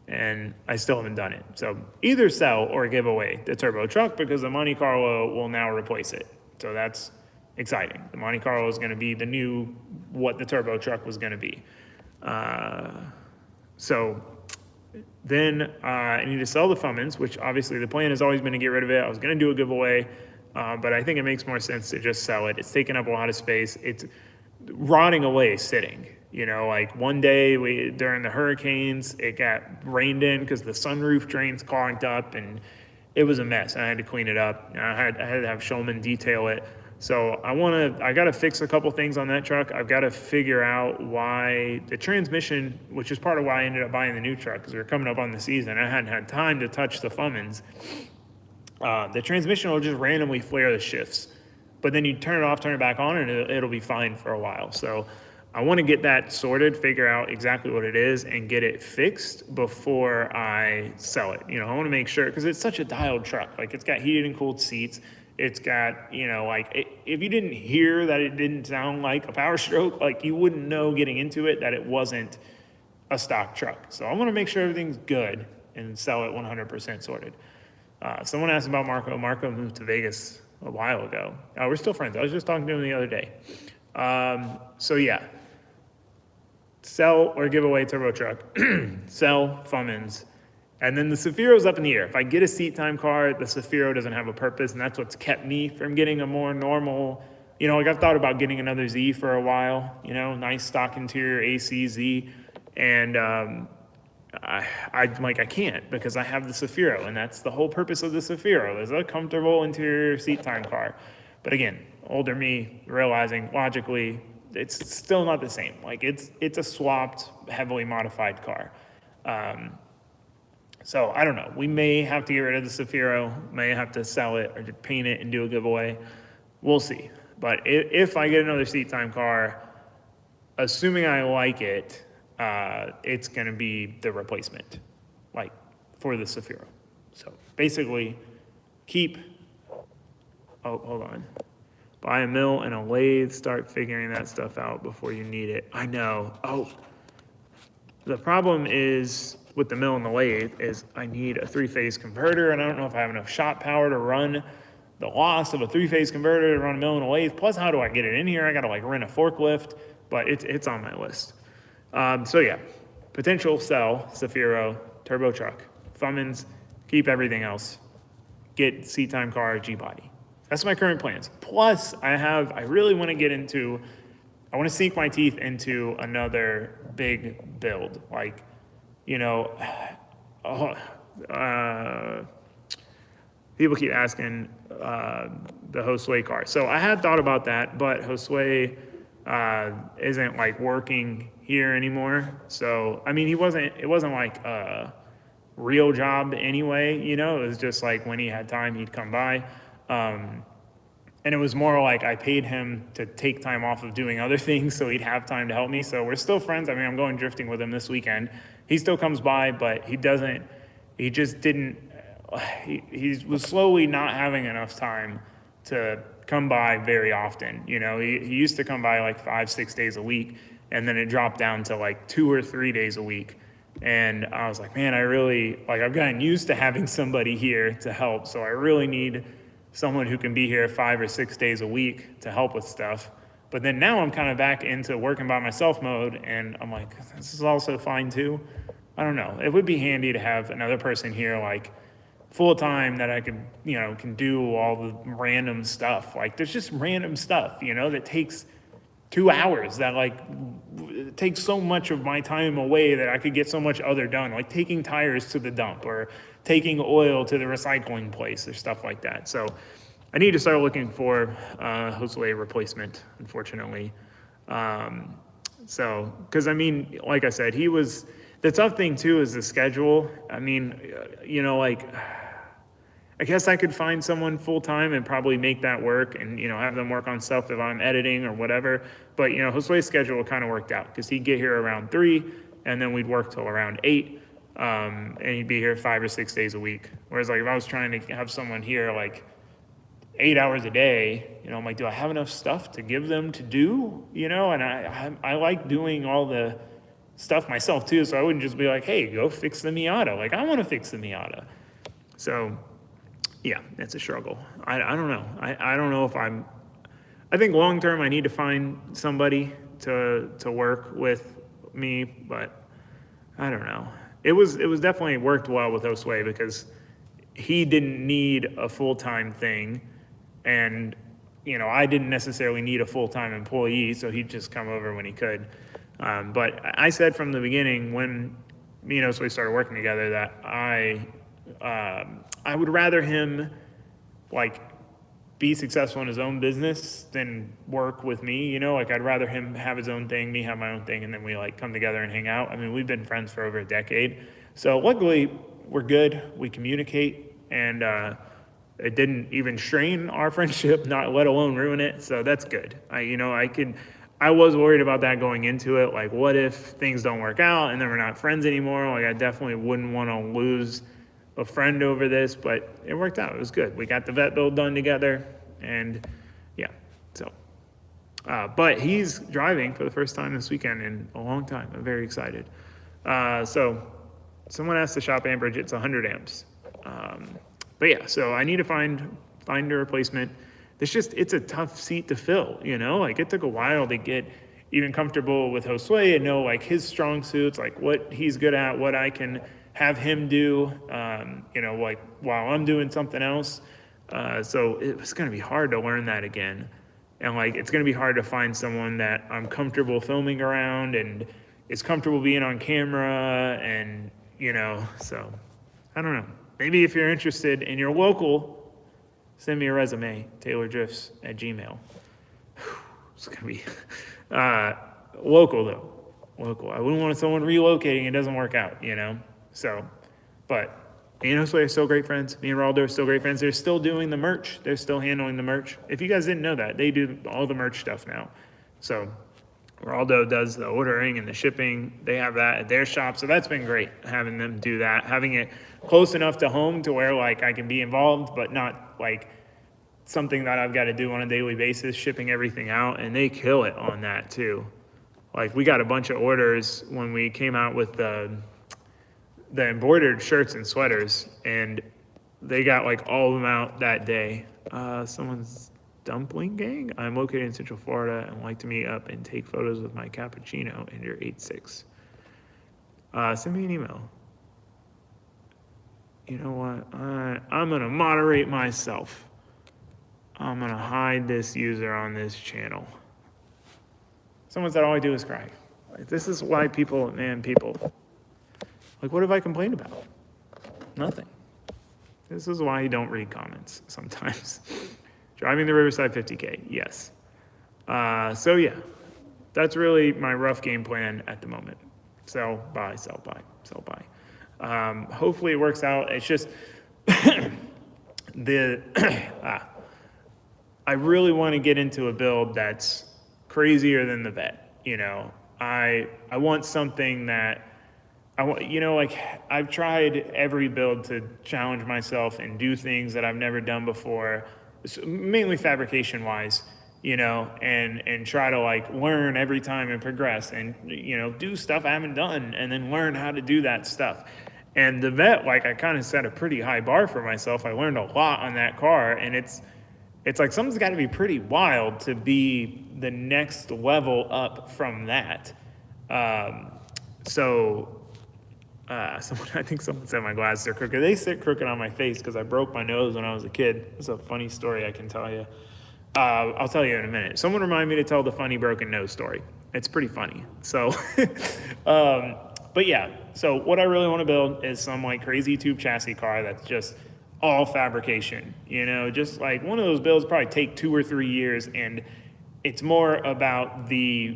and I still haven't done it. So either sell or give away the turbo truck, because the Monte Carlo will now replace it. So that's exciting. The Monte Carlo is going to be the new, what the turbo truck was going to be. So then I need to sell the Fummins, which obviously the plan has always been to get rid of it. I was going to do a giveaway. But I think it makes more sense to just sell it. It's taking up a lot of space. It's rotting away sitting. Like one day during the hurricanes, it got rained in because the sunroof drains clogged up, and it was a mess. I had to clean it up. I had to have Shulman detail it. So I got to fix a couple things on that truck. I've got to figure out why the transmission, which is part of why I ended up buying the new truck, because we were coming up on the season. I hadn't had time to touch the Fummins. The transmission will just randomly flare the shifts, but then you turn it off, turn it back on, and it'll be fine for a while. So I want to get that sorted, figure out exactly what it is, and get it fixed before I sell it. I want to make sure, because it's such a dialed truck. Like, it's got heated and cooled seats. It's got, if you didn't hear that it didn't sound like a Power Stroke, like you wouldn't know getting into it that it wasn't a stock truck. So I want to make sure everything's good and sell it 100% sorted. Someone asked about Marco. Marco moved to Vegas a while ago. We're still friends. I was just talking to him the other day. So yeah, sell or give away turbo truck, sell Fummins. And then the Safiro's up in the air. If I get a seat time car, the Safiro doesn't have a purpose, and that's what's kept me from getting a more normal, like I've thought about getting another Z for a while, nice stock interior AC Z. And I can't because I have the Safiro, and that's the whole purpose of the Safiro, is a comfortable interior seat time car. But again, older me, realizing logically, it's still not the same. Like it's a swapped, heavily modified car. So I don't know. We may have to get rid of the Safiro, may have to sell it or just paint it and do a giveaway. We'll see. But if I get another seat time car, assuming I like it, it's going to be the replacement, like for the Safiro. So basically, hold on. Buy a mill and a lathe, start figuring that stuff out before you need it. I know. The problem is with the mill and the lathe is I need a 3-phase converter, and I don't know if I have enough shot power to run the loss of a 3-phase converter to run a mill and a lathe. Plus, how do I get it in here? I got to rent a forklift, but it's on my list. So yeah, potential sell, Safiro, turbo truck, Fummins, keep everything else, get seat time car, G-body. That's my current plans. Plus, I really want to get into, I want to sink my teeth into another big build. People keep asking the Josue car. So I had thought about that, but Josue isn't working here anymore. So, it wasn't like a real job anyway, it was just when he had time, he'd come by. And it was more like I paid him to take time off of doing other things so he'd have time to help me. So we're still friends. I'm going drifting with him this weekend. He still comes by, but he was slowly not having enough time to come by very often. He used to come by 5-6 days a week, and then it dropped down to 2 or 3 days a week. And I was like, man, I really, I've gotten used to having somebody here to help, so I really need someone who can be here 5 or 6 days a week to help with stuff. But then now I'm kind of back into working by myself mode, and I'm like, this is also fine too. I don't know. It would be handy to have another person here full time that I could, can do all the random stuff. There's just random stuff, that takes 2 hours that it takes so much of my time away that I could get so much other done, like taking tires to the dump or taking oil to the recycling place or stuff like that. So I need to start looking for Josue replacement, unfortunately. Because like I said, the tough thing too is the schedule. I guess I could find someone full-time and probably make that work and, have them work on stuff if I'm editing or whatever. But, Josue's schedule kind of worked out because he'd get here around 3 and then we'd work till around 8. And he'd be here 5 or 6 days a week. Whereas if I was trying to have someone here 8 hours a day, I'm like, do I have enough stuff to give them to do? And I like doing all the stuff myself too. So I wouldn't just be like, hey, go fix the Miata. I want to fix the Miata. So yeah, it's a struggle. I don't know. I don't know if I think long term I need to find somebody to work with me, but I don't know. It was definitely worked well with Josue because he didn't need a full-time thing, and I didn't necessarily need a full-time employee, so he'd just come over when he could. But I said from the beginning when me and Josue started working together that I would rather him be successful in his own business than work with me, I'd rather him have his own thing, me have my own thing, and then we come together and hang out. We've been friends for over a decade. So luckily we're good, we communicate, and it didn't even strain our friendship, not let alone ruin it. So that's good. I was worried about that going into it. What if things don't work out and then we're not friends anymore? I definitely wouldn't want to lose a friend over this, but it worked out. It was good. We got the vet build done together, and yeah, so. But he's driving for the first time this weekend in a long time. I'm very excited. So someone asked the shop amperage, it's 100 amps. But yeah, so I need to find a replacement. it's a tough seat to fill, like it took a while to get even comfortable with Josue and know like his strong suits, like what he's good at, what I can have him do, like while I'm doing something else. So it was going to be hard to learn that again. And like, it's going to be hard to find someone that I'm comfortable filming around and is comfortable being on camera and, so I don't know. Maybe if you're interested and you're local, send me a resume, taylordrifts@gmail.com. It's going to be local though. Local. I wouldn't want someone relocating. It doesn't work out, So, but me and Josue are still great friends. Me and Raldo are still great friends. They're still doing the merch. They're still handling the merch. If you guys didn't know that, they do all the merch stuff now. So Raldo does the ordering and the shipping. They have that at their shop. So that's been great having them do that, having it close enough to home to where like I can be involved, but not like something that I've got to do on a daily basis, shipping everything out. And they kill it on that too. Like we got a bunch of orders when we came out with the embroidered shirts and sweaters, and they got like all of them out that day. Someone's dumpling gang. I'm located in Central Florida and like to meet up and take photos with my cappuccino and your 8-6. Send me an email. You know what? I'm going to moderate myself. I'm going to hide this user on this channel. Someone said all I do is cry. Like, this is why people. Like, what have I complained about? Nothing. This is why you don't read comments sometimes. Driving the Riverside 50K, yes. So yeah, that's really my rough game plan at the moment. Sell, buy, sell, buy, sell, buy. Hopefully it works out. It's just I really want to get into a build that's crazier than the vet. I want something that I've tried every build to challenge myself and do things that I've never done before, mainly fabrication wise, and try to like learn every time and progress and, do stuff I haven't done and then learn how to do that stuff. And the vet, like I kind of set a pretty high bar for myself. I learned a lot on that car, and it's like something's got to be pretty wild to be the next level up from that. I think someone said my glasses are crooked. They sit crooked on my face because I broke my nose when I was a kid. It's a funny story I can tell you. I'll tell you in a minute. Someone remind me to tell the funny broken nose story. It's pretty funny. So, but yeah. So what I really want to build is some like crazy tube chassis car that's just all fabrication. Just like one of those builds probably take 2 or 3 years, and it's more about the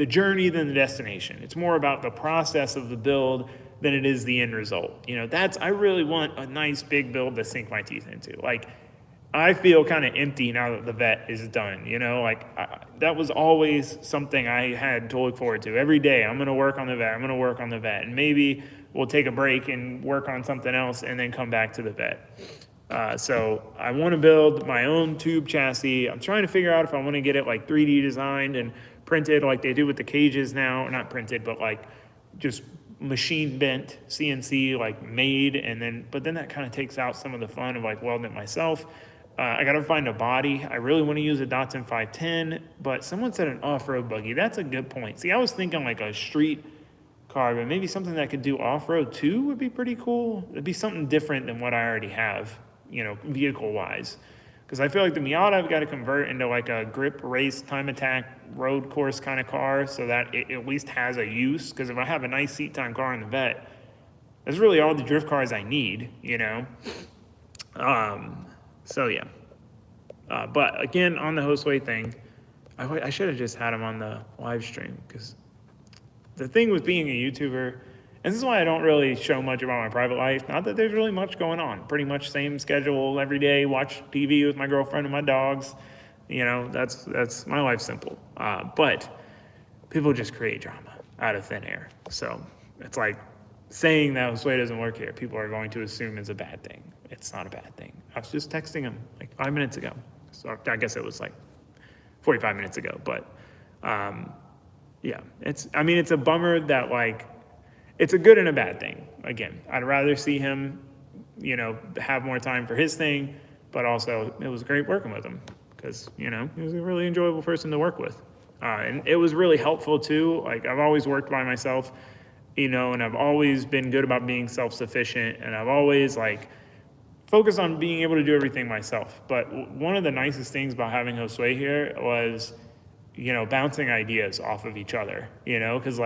journey than the destination. It's more about the process of the build than it is the end result. I really want a nice big build to sink my teeth into. Like, I feel kind of empty now that the vet is done. That was always something I had to look forward to. Every day, I'm going to work on the vet. And maybe we'll take a break and work on something else and then come back to the vet. So I want to build my own tube chassis. I'm trying to figure out if I want to get it like 3D designed and printed like they do with the cages now. Not printed, but like just machine bent, CNC like made. But then that kind of takes out some of the fun of like welding it myself. I got to find a body. I really want to use a Datsun 510, but someone said an off-road buggy. That's a good point. See, I was thinking like a street car, but maybe something that could do off-road too would be pretty cool. It'd be something different than what I already have, vehicle-wise. Because I feel like the Miata I've got to convert into like a grip race, time attack, road course kind of car so that it at least has a use. Because if I have a nice seat time car in the vet, that's really all the drift cars I need, So yeah. But again, on the Josue thing, I should have just had him on the live stream, because the thing with being a YouTuber, and this is why I don't really show much about my private life. Not that there's really much going on. Pretty much same schedule every day. Watch TV with my girlfriend and my dogs. That's my life's simple. But people just create drama out of thin air. So it's like saying that Josue doesn't work here. People are going to assume it's a bad thing. It's not a bad thing. I was just texting him like 5 minutes ago. So I guess it was like 45 minutes ago. But yeah, it's a bummer that like, it's a good and a bad thing. Again, I'd rather see him, have more time for his thing, but also it was great working with him because, he was a really enjoyable person to work with. And it was really helpful too. Like I've always worked by myself, and I've always been good about being self-sufficient, and I've always focused on being able to do everything myself. But one of the nicest things about having Josue here was, bouncing ideas off of each other, because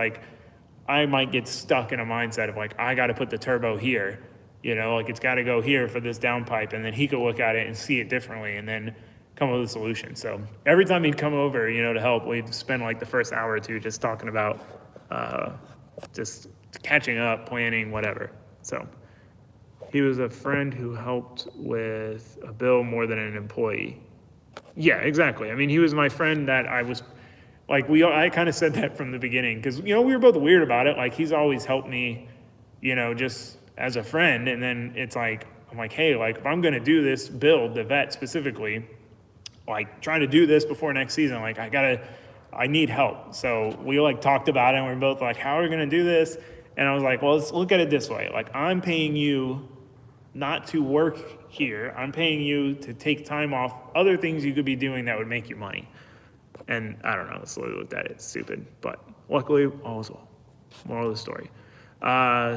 I might get stuck in a mindset of I got to put the turbo here, it's got to go here for this downpipe, and then he could look at it and see it differently and then come up with a solution. So every time he'd come over, to help, we'd spend the first hour or two just talking about just catching up, planning, whatever. So he was a friend who helped with a bill more than an employee. Yeah, exactly. I mean, he was my friend that I was I kind of said that from the beginning because, we were both weird about it. He's always helped me, just as a friend. And then it's I'm hey, if I'm going to do this build, the vet specifically, trying to do this before next season, I need help. So we talked about it and we're both how are we going to do this? And I was well, let's look at it this way. I'm paying you not to work here. I'm paying you to take time off other things you could be doing that would make you money. And I don't know, slowly looked at it, it's stupid. But luckily, all was well. Moral of the story.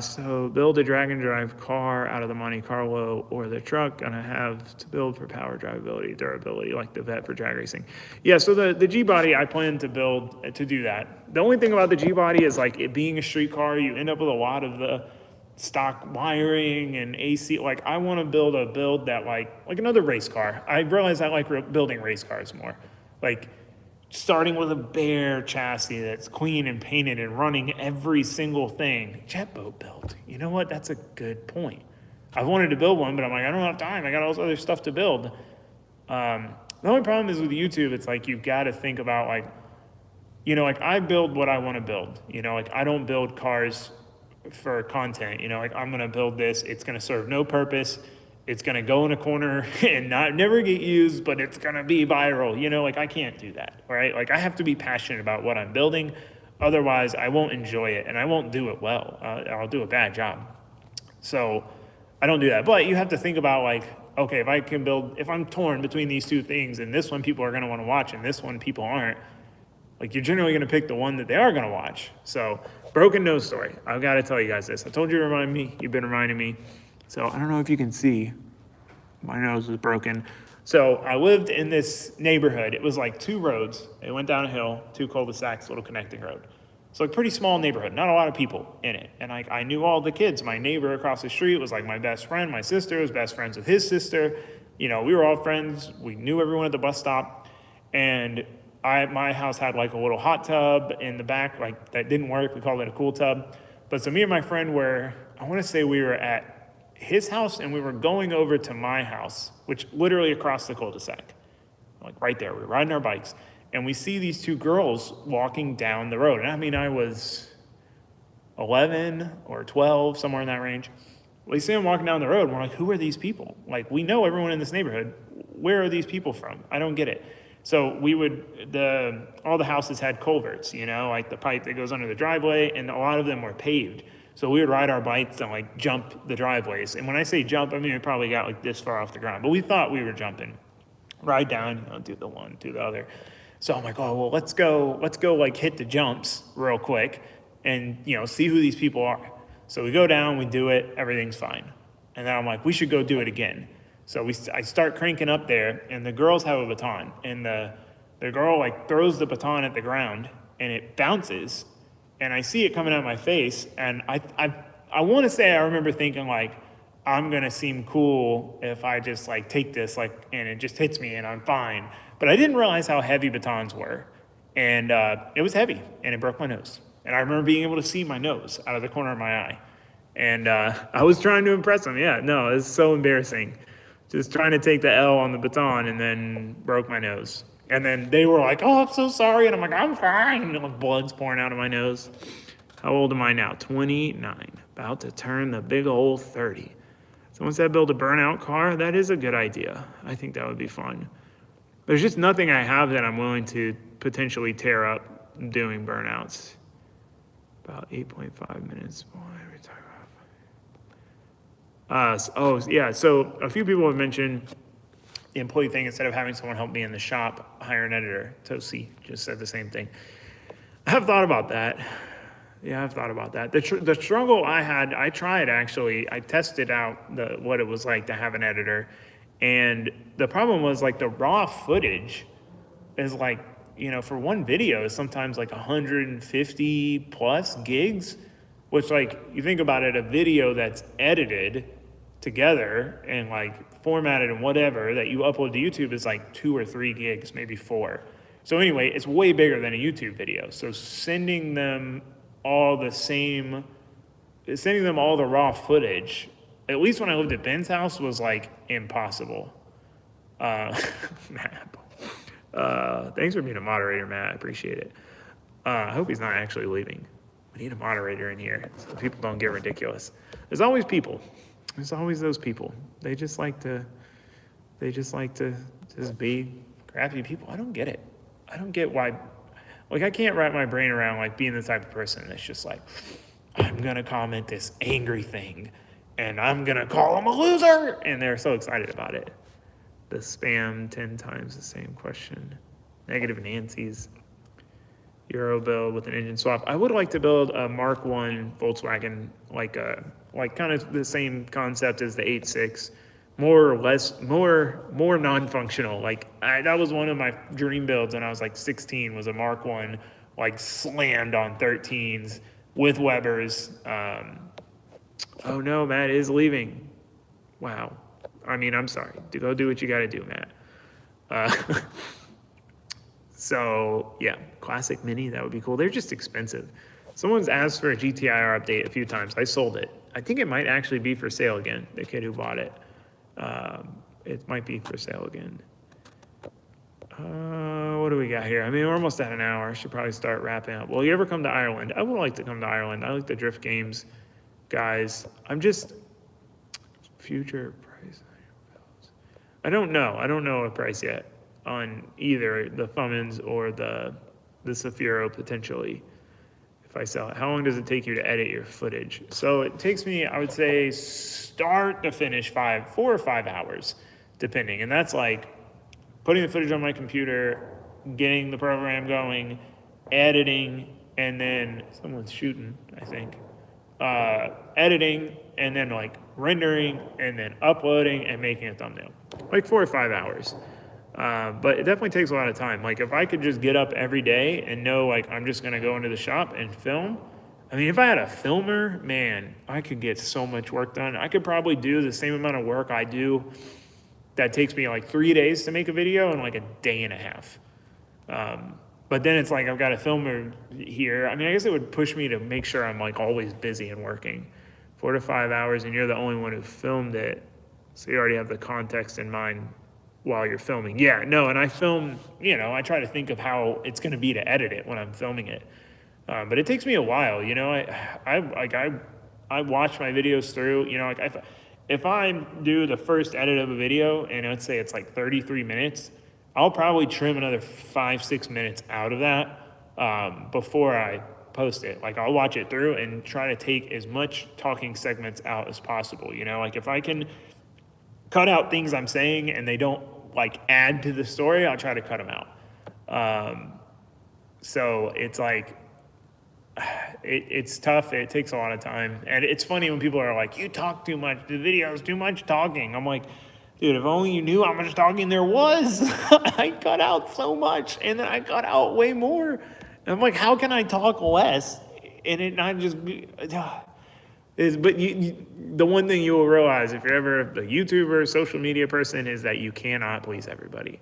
So build a drag and drive car out of the Monte Carlo or the truck, and I have to build for power, drivability, durability, like the vet for drag racing. Yeah, so the G-body, I plan to build to do that. The only thing about the G-body is it being a street car, you end up with a lot of the stock wiring and AC. I want to build a build that like another race car. I realize I like building race cars more. Starting with a bare chassis that's clean and painted and running every single thing. Jet boat build. You know what? That's a good point. I wanted to build one, but I'm I don't have time. I got all this other stuff to build. The only problem is with YouTube, it's you've got to think about I build what I want to build. I don't build cars for content. I'm going to build this. It's going to serve no purpose. It's going to go in a corner and never get used, but it's going to be viral. I can't do that, right? I have to be passionate about what I'm building. Otherwise, I won't enjoy it and I won't do it well. I'll do a bad job. So I don't do that. But you have to think about okay, if I'm torn between these two things and this one people are going to want to watch and this one people aren't, you're generally going to pick the one that they are going to watch. So broken nose story. I've got to tell you guys this. I told you to remind me. You've been reminding me. So I don't know if you can see, my nose was broken. So I lived in this neighborhood. It was two roads. It went down a hill, two cul-de-sacs, little connecting road. So a pretty small neighborhood, not a lot of people in it. And I knew all the kids. My neighbor across the street was my best friend. My sister was best friends with his sister. We were all friends. We knew everyone at the bus stop. And my house had a little hot tub in the back, that didn't work. We called it a cool tub. But so me and my friend I want to say we were at his house and we were going over to my house, which literally across the cul-de-sac, right there. We were riding our bikes and we see these two girls walking down the road. And I was 11 or 12, somewhere in that range. We see them walking down the road and we're who are these people? We know everyone in this neighborhood. Where are these people from? I don't get it. So all the houses had culverts, the pipe that goes under the driveway, and a lot of them were paved. So we would ride our bikes and jump the driveways. And when I say jump, I mean we probably got this far off the ground, but we thought we were jumping. Ride down, do the one, do the other. So I'm oh, well, let's go hit the jumps real quick and, see who these people are. So we go down, we do it, everything's fine. And then I'm we should go do it again. So I start cranking up there and the girls have a baton and the girl throws the baton at the ground and it bounces. And I see it coming out of my face, and I want to say I remember thinking I'm gonna seem cool if I just take this and it just hits me and I'm fine. But I didn't realize how heavy batons were, and it was heavy and it broke my nose. And I remember being able to see my nose out of the corner of my eye, and I was trying to impress them. Yeah, no, it's so embarrassing, just trying to take the L on the baton and then broke my nose. And then they were oh, I'm so sorry. And I'm I'm fine. And blood's pouring out of my nose. How old am I now? 29. About to turn the big old 30. Someone said build a burnout car. That is a good idea. I think that would be fun. There's just nothing I have that I'm willing to potentially tear up doing burnouts. About 8.5 minutes. So a few people have mentioned employee thing, instead of having someone help me in the shop, hire an editor. Tosi just said the same thing. I have thought about that. Yeah, I've thought about that. The struggle I had, I tried actually, I tested out what it was like to have an editor. And the problem was like the raw footage is like, you know, for one video is sometimes like 150 plus gigs, which like, you think about it, a video that's edited together and like formatted and whatever that you upload to YouTube is like 2 or 3 gigs, maybe 4. So anyway, it's way bigger than a YouTube video. So sending them all the raw footage, at least when I lived at Ben's house, was like impossible. Matt, thanks for being a moderator, Matt. I appreciate it. I hope he's not actually leaving. We need a moderator in here so people don't get ridiculous. There's always people. There's always those people. They just like to just be crappy people. I don't get it. I don't get why. Like, I can't wrap my brain around like being the type of person that's just like, I'm gonna comment this angry thing and I'm gonna call him a loser, and they're so excited about it. The spam 10 times the same question. Negative Nancy's. Euro build with an engine swap. I would like to build a Mark I Volkswagen, like kind of the same concept as the 8.6, more or less, more non-functional. Like that was one of my dream builds when I was like 16, was a Mark I, like slammed on 13s with Webers. Oh no, Matt is leaving. Wow. I mean, I'm sorry. Go do what you got to do, Matt. So yeah, classic Mini, that would be cool. They're just expensive. Someone's asked for a GTIR update a few times. I sold it. I think it might actually be for sale again. The kid who bought it. It might be for sale again. What do we got here? I mean, we're almost at an hour. I should probably start wrapping up. Will you ever come to Ireland? I would like to come to Ireland. I like the drift games, guys. I'm just, future price. I don't know. I don't know a price yet on either the Fummins or the Zafiro potentially, if I sell it. How long does it take you to edit your footage? So it takes me, I would say, start to finish 4 or 5 hours, depending. And that's like putting the footage on my computer, getting the program going, editing, and then someone's shooting, I think. Editing, and then like rendering, and then uploading and making a thumbnail. Like 4 or 5 hours. But it definitely takes a lot of time. Like if I could just get up every day and know like I'm just gonna go into the shop and film. I mean, if I had a filmer, man, I could get so much work done. I could probably do the same amount of work I do that takes me like 3 days to make a video in like a day and a half. But then it's like I've got a filmer here. I mean, I guess it would push me to make sure I'm like always busy and working. 4 to 5 hours, and you're the only one who filmed it, so you already have the context in mind while you're filming. Yeah, no, and I film, you know, I try to think of how it's going to be to edit it when I'm filming it. But it takes me a while, you know. I watch my videos through, you know, like if I do the first edit of a video and let's say it's like 33 minutes, I'll probably trim another 5-6 minutes out of that before I post it. Like I'll watch it through and try to take as much talking segments out as possible, you know. Like if I can cut out things I'm saying and they don't like add to the story, I'll try to cut them out. So it's like, it's tough. It takes a lot of time. And it's funny when people are like, you talk too much, the video is too much talking. I'm like, dude, if only you knew how much talking there was. I cut out so much and then I cut out way more. And I'm like, how can I talk less and it not just be, but the one thing you will realize if you're ever a YouTuber, social media person, is that you cannot please everybody.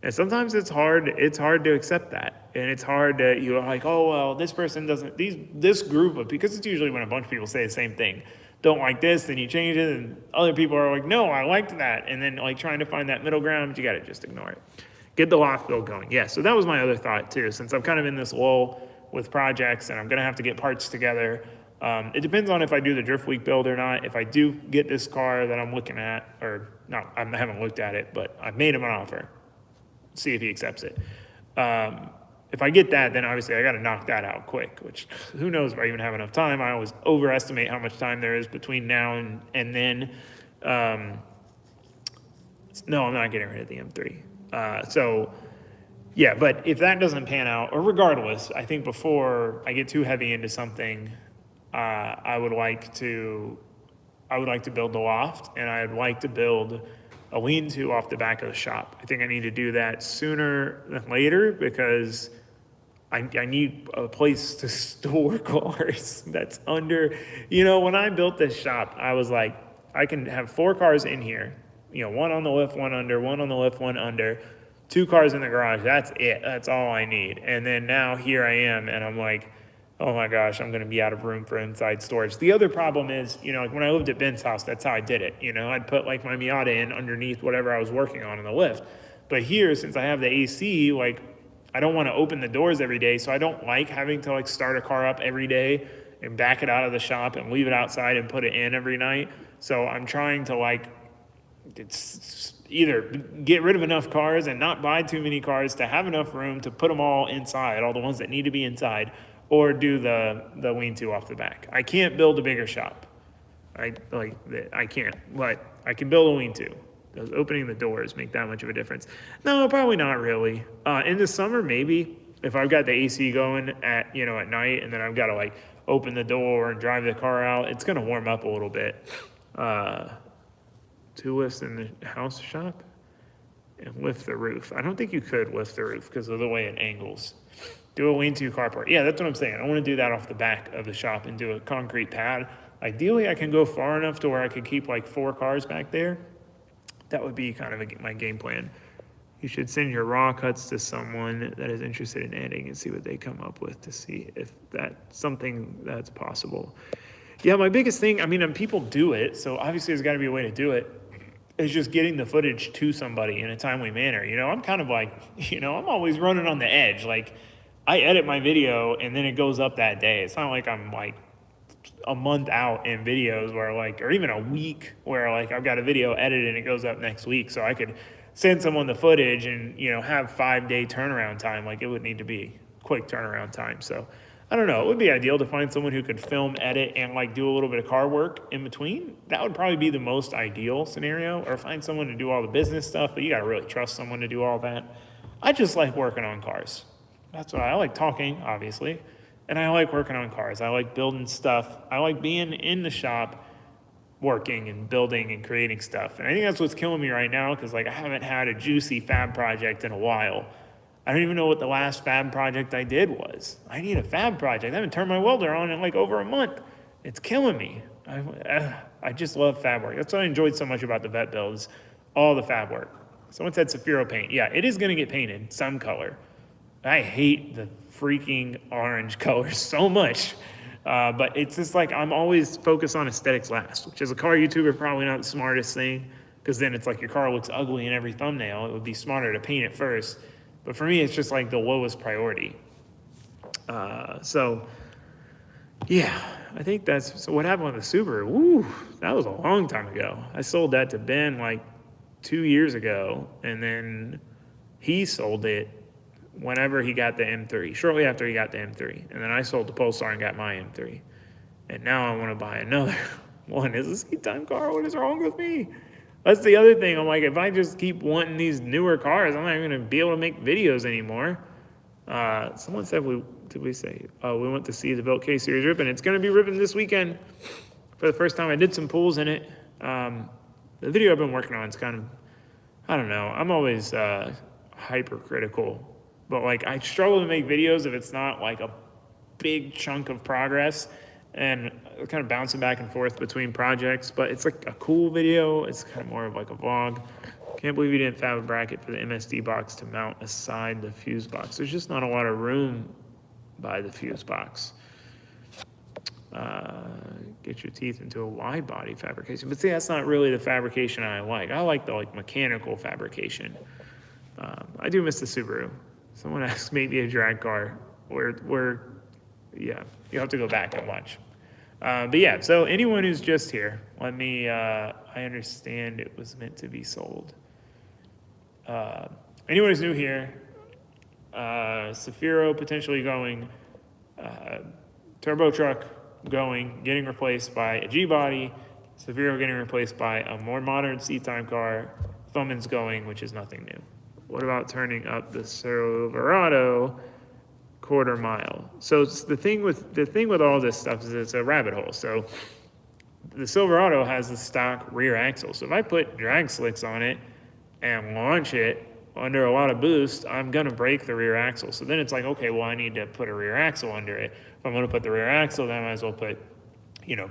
And sometimes it's hard to accept that. And it's hard to, you're like, oh, well, this person doesn't, this group of, because it's usually when a bunch of people say the same thing, don't like this, then you change it, and other people are like, no, I liked that. And then like trying to find that middle ground, but you gotta just ignore it. Get the loft build going. Yeah, so that was my other thought too, since I'm kind of in this lull with projects and I'm gonna have to get parts together. It depends on if I do the Drift Week build or not. If I do get this car that I'm looking at, or not, I haven't looked at it, but I've made him an offer. See if he accepts it. If I get that, then obviously I got to knock that out quick, which who knows if I even have enough time. I always overestimate how much time there is between now and then. No, I'm not getting rid of the M3. So yeah, but if that doesn't pan out, or regardless, I think before I get too heavy into something, I would like to build the loft, and I'd like to build a lean-to off the back of the shop. I think I need to do that sooner than later because I need a place to store cars that's under, when I built this shop, I was like, I can have 4 cars in here, one on the lift, one under, one on the lift, one under, 2 cars in the garage. That's it. That's all I need. And then now here I am, and I'm like, oh my gosh, I'm going to be out of room for inside storage. The other problem is, like when I lived at Ben's house, that's how I did it. I'd put like my Miata in underneath whatever I was working on in the lift. But here, since I have the AC, like I don't want to open the doors every day, so I don't like having to like start a car up every day and back it out of the shop and leave it outside and put it in every night. So I'm trying to it's either get rid of enough cars and not buy too many cars to have enough room to put them all inside, all the ones that need to be inside, or do the lean-to off the back. I can't build a bigger shop. I can't, but I can build a lean-to. Does opening the doors make that much of a difference? No, probably not really. In the summer, maybe, if I've got the AC going at night, and then I've got to open the door and drive the car out, it's gonna warm up a little bit. 2 lifts in the house shop and lift the roof. I don't think you could lift the roof because of the way it angles. Do a lean-to carport. Yeah, that's what I'm saying. I want to do that off the back of the shop and do a concrete pad. Ideally, I can go far enough to where I could keep 4 cars back there. That would be kind of my game plan. You should send your raw cuts to someone that is interested in editing and see what they come up with to see if that's something that's possible. Yeah, my biggest thing, people do it, so obviously there's got to be a way to do it. It's just getting the footage to somebody in a timely manner. I'm kind of I'm always running on the edge. I edit my video and then it goes up that day. It's not like I'm a month out in videos where or even a week where I've got a video edited and it goes up next week. So I could send someone the footage and, have 5-day turnaround time. It would need to be quick turnaround time. So I don't know. It would be ideal to find someone who could film, edit, and do a little bit of car work in between. That would probably be the most ideal scenario, or find someone to do all the business stuff, but you got to really trust someone to do all that. I just like working on cars. That's what I like, talking, obviously, and I like working on cars. I like building stuff. I like being in the shop, working and building and creating stuff. And I think that's what's killing me right now, because I haven't had a juicy fab project in a while. I don't even know what the last fab project I did was. I need a fab project. I haven't turned my welder on in over a month. It's killing me. I just love fab work. That's what I enjoyed so much about the vet builds, all the fab work. Someone said Saphiro paint. Yeah, it is going to get painted some color. I hate the freaking orange color so much. But it's just I'm always focused on aesthetics last, which as a car YouTuber, probably not the smartest thing, because then it's your car looks ugly in every thumbnail. It would be smarter to paint it first. But for me, it's just the lowest priority. So yeah, I think so what happened with the Subaru? Woo, that was a long time ago. I sold that to Ben 2 years ago, and then he sold it whenever he got the M3, shortly after he got the M3. And then I sold the Pulsar and got my M3. And now I want to buy another one. Is this a time car? What is wrong with me? That's the other thing. I'm if I just keep wanting these newer cars, I'm not even going to be able to make videos anymore. Someone said, we went to see the Built K Series ribbon. It's going to be ribbon this weekend for the first time. I did some pulls in it. The video I've been working on is kind of, I don't know. I'm always hypercritical. But I struggle to make videos if it's not a big chunk of progress, and kind of bouncing back and forth between projects. But it's a cool video. It's kind of more of a vlog. Can't believe you didn't fab a bracket for the MSD box to mount aside the fuse box. There's just not a lot of room by the fuse box. Get your teeth into a wide body fabrication. But see, that's not really the fabrication I like. I like the mechanical fabrication. I do miss the Subaru. Someone asked maybe a drag car. Yeah, you'll have to go back and watch. But yeah, so anyone who's just here, I understand it was meant to be sold. Anyone who's new here, Saphiro potentially going, turbo truck going, getting replaced by a G-body, Saphiro getting replaced by a more modern seat time car, Foreman's going, which is nothing new. What about turning up the Silverado quarter mile? So it's the thing with all this stuff is it's a rabbit hole. So the Silverado has the stock rear axle. So if I put drag slicks on it and launch it under a lot of boost, I'm gonna break the rear axle. So then it's like, okay, well, I need to put a rear axle under it. If I'm gonna put the rear axle, then I might as well put,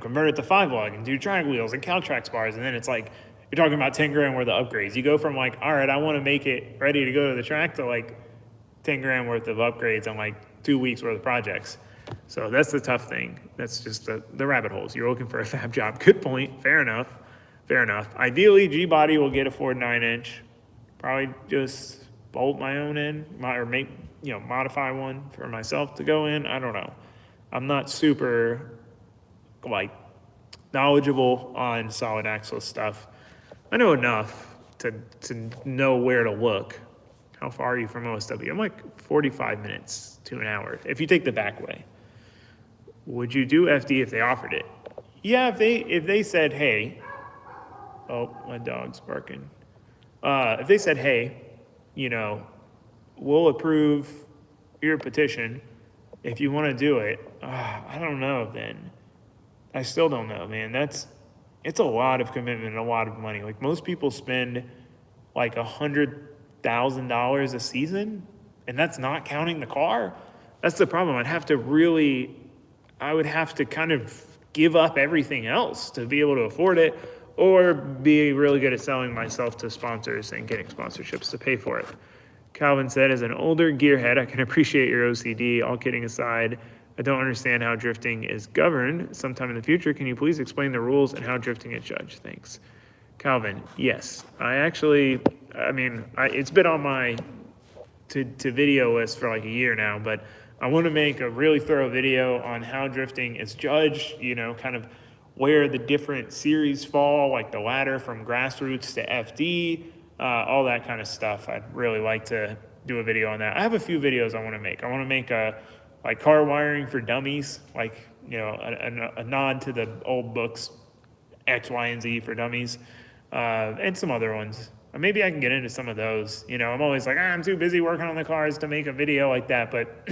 convert it to 5-lug and do drag wheels and Caltrax bars. And then it's like, you're talking about 10 grand worth of upgrades. You go from like, all right, I want to make it ready to go to the track to like 10 grand worth of upgrades on like 2 weeks worth of projects. So that's the tough thing. That's just the rabbit holes. You're looking for a fab job. Good point. Fair enough. Ideally, G-Body will get a Ford 9-inch. Probably just bolt my own in or make, modify one for myself to go in. I don't know. I'm not super like knowledgeable on solid axle stuff. I know enough to know where to look. How far are you from OSW? I'm like 45 minutes to an hour if you take the back way. Would you do FD if they offered it? Yeah, if they said, hey, oh, my dog's barking. If they said, hey, we'll approve your petition if you want to do it. I don't know then. I still don't know, man. It's a lot of commitment and a lot of money. Like most people spend like $100,000 a season, and that's not counting the car. That's the problem. I would have to kind of give up everything else to be able to afford it, or be really good at selling myself to sponsors and getting sponsorships to pay for it. Calvin said, as an older gearhead, I can appreciate your OCD. All kidding aside, I don't understand how drifting is governed. Sometime in the future, can you please explain the rules and how drifting is judged? Thanks. Calvin, yes. It's been on my to video list for like a year now, but I want to make a really thorough video on how drifting is judged, kind of where the different series fall, like the ladder from grassroots to FD, all that kind of stuff. I'd really like to do a video on that. I have a few videos I want to make. I want to make like car wiring for dummies, like, a nod to the old books, X, Y, and Z for dummies, and some other ones. Maybe I can get into some of those. I'm always like, I'm too busy working on the cars to make a video like that, but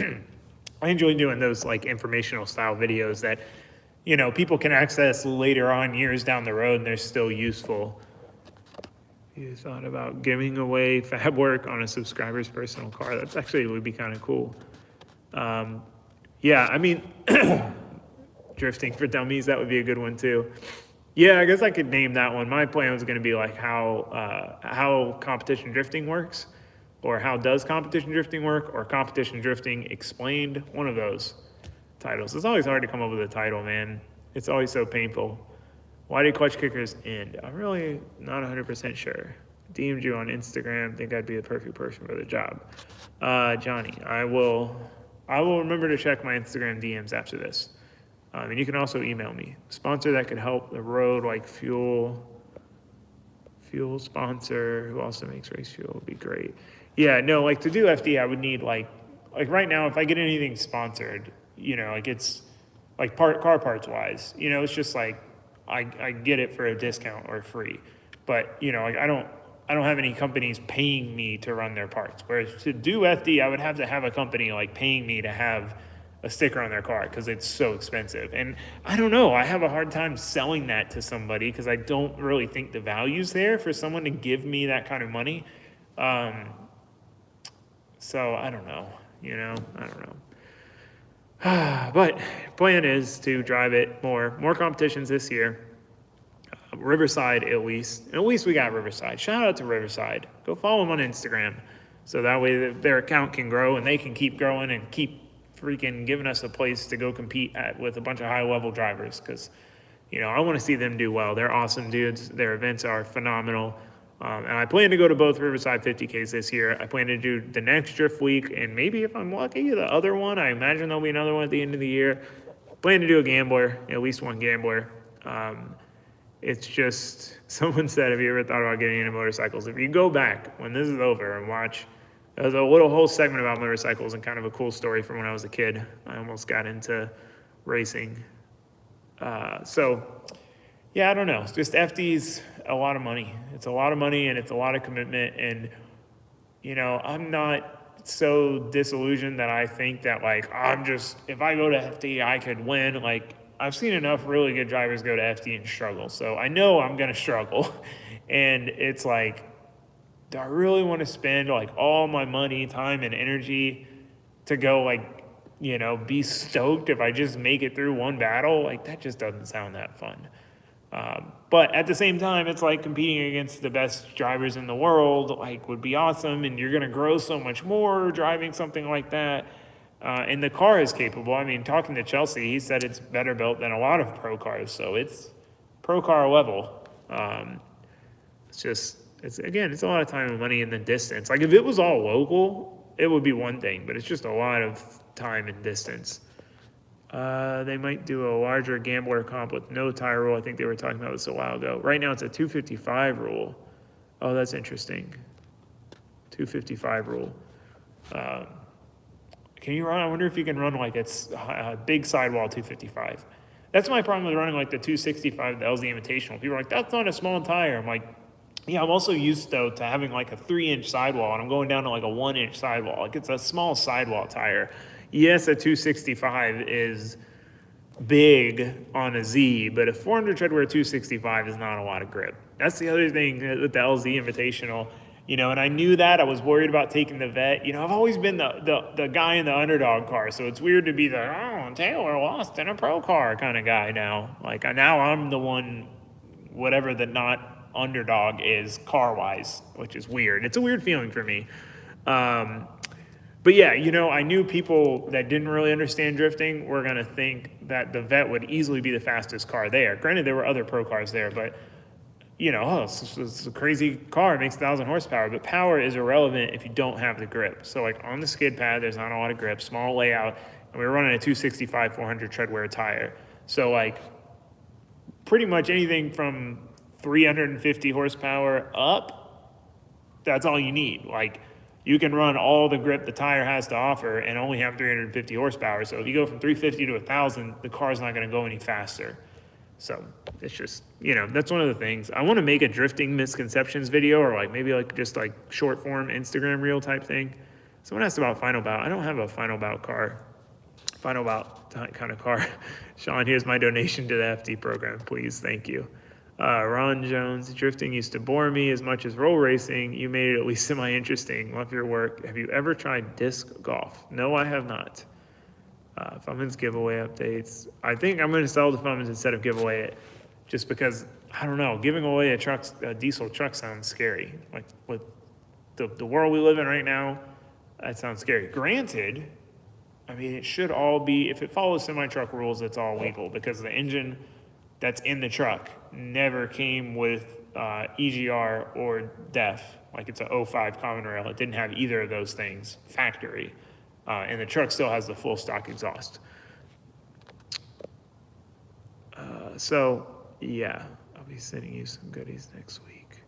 I enjoy doing those like informational style videos that, people can access later on, years down the road, and they're still useful. You thought about giving away fab work on a subscriber's personal car? That's actually would be kind of cool. Drifting for dummies, that would be a good one too. Yeah, I guess I could name that one. My plan was going to be like how competition drifting works, or how does competition drifting work, or competition drifting explained. One of those titles. It's always hard to come up with a title, man. It's always so painful. Why did clutch kickers end? I'm really not 100% sure. DM'd you on Instagram. Think I'd be the perfect person for the job. Johnny, I will remember to check my Instagram DMs after this. And you can also email me. Sponsor that could help the road, like fuel sponsor who also makes race fuel would be great. Yeah, no, like to do FD, I would need like right now, if I get anything sponsored, like it's like car parts wise, it's just like I get it for a discount or free. But, like I don't have any companies paying me to run their parts. Whereas to do FD, I would have to have a company like paying me to have a sticker on their car because it's so expensive. And I don't know, I have a hard time selling that to somebody because I don't really think the value's there for someone to give me that kind of money. So I don't know, I don't know. But plan is to drive it more competitions this year. Riverside at least we got Riverside. Shout out to Riverside. Go follow them on Instagram so that way their account can grow and they can keep growing and keep freaking giving us a place to go compete with a bunch of high-level drivers because, I want to see them do well. They're awesome dudes. Their events are phenomenal. And I plan to go to both Riverside 50Ks this year. I plan to do the next Drift Week, and maybe if I'm lucky, the other one. I imagine there'll be another one at the end of the year. Plan to do a Gambler, at least one Gambler. It's just, someone said, have you ever thought about getting into motorcycles? If you go back when this is over and watch, there's a little whole segment about motorcycles and kind of a cool story from when I was a kid. I almost got into racing. yeah, I don't know. It's just FD's a lot of money. It's a lot of money and it's a lot of commitment. And, you know, I'm not so disillusioned that I think that like, if I go to FD, I could win. Like, I've seen enough really good drivers go to FD and struggle. So I know I'm going to struggle. And it's like, do I really want to spend like all my money, time, and energy to go like, you know, be stoked if I just make it through one battle? Like, that just doesn't sound that fun. But at the same time, it's like competing against the best drivers in the world, like, would be awesome, and you're going to grow so much more driving something like that. And the car is capable. I mean, talking to Chelsea, he said it's better built than a lot of pro cars, so it's pro car level. It's a lot of time and money and the distance. Like, if it was all local, it would be one thing, but it's just a lot of time and distance. They might do a larger gambler comp with no tire rule. I think they were talking about this a while ago. Right now it's a 255 rule. Oh, that's interesting. 255 rule. Can you run? I wonder if you can run like it's a big sidewall 255. That's my problem with running like the 265, the LZ Invitational. People are like, that's not a small tire. I'm like, yeah, I'm also used though to having like a 3-inch sidewall, and I'm going down to like a 1-inch sidewall. Like, it's a small sidewall tire. Yes, a 265 is big on a Z, but a 400 treadwear 265 is not a lot of grip. That's the other thing with the LZ Invitational, you know, and I knew that. I was worried about taking the vet. You know, I've always been the guy in the underdog car, so it's weird to be Taylor lost in a pro car kind of guy now. Like, now I'm the one, whatever the not underdog is car-wise, which is weird. It's a weird feeling for me. But yeah, you know, I knew people that didn't really understand drifting were going to think that the Vette would easily be the fastest car there. Granted, there were other pro cars there, but, you know, it's a crazy car. It makes 1,000 horsepower, but power is irrelevant if you don't have the grip. So, like, on the skid pad, there's not a lot of grip, small layout, and we were running a 265 400 treadwear tire. So, like, pretty much anything from 350 horsepower up, that's all you need. Like, you can run all the grip the tire has to offer and only have 350 horsepower. So if you go from 350 to 1,000, the car's not going to go any faster. So it's just, you know, that's one of the things. I want to make a drifting misconceptions video, or like maybe like just like short form Instagram reel type thing. Someone asked about Final Bout. I don't have a Final Bout car. Final Bout kind of car. Sean, here's my donation to the FD program, please. Thank you. Ron Jones, drifting used to bore me as much as roll racing. You made it at least semi-interesting. Love your work. Have you ever tried disc golf? No, I have not. Fummins giveaway updates. I think I'm going to sell the Fummins instead of give away it, just because, I don't know, giving away a diesel truck sounds scary. Like, with the world we live in right now, that sounds scary. Granted, I mean, it should all be, if it follows semi-truck rules, it's all legal, because the engine that's in the truck never came with EGR or DEF. Like, it's a 05 common rail. It didn't have either of those things factory. And the truck still has the full stock exhaust. So, yeah, I'll be sending you some goodies next week.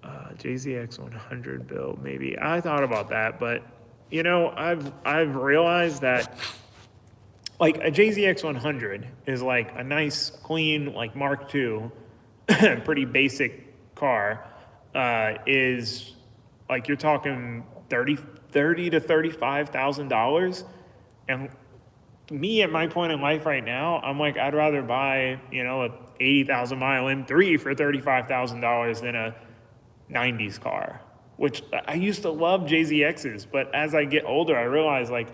JZX 100 build, maybe. I thought about that, but, you know, I've realized that, like, a JZX 100 is like a nice, clean, like Mark II, pretty basic car, is like, you're talking $30,000 to $35,000. And me at my point in life right now, I'm like, I'd rather buy, you know, a 80,000 mile M3 for $35,000 than a 90s car, which I used to love JZXs, but as I get older, I realize, like,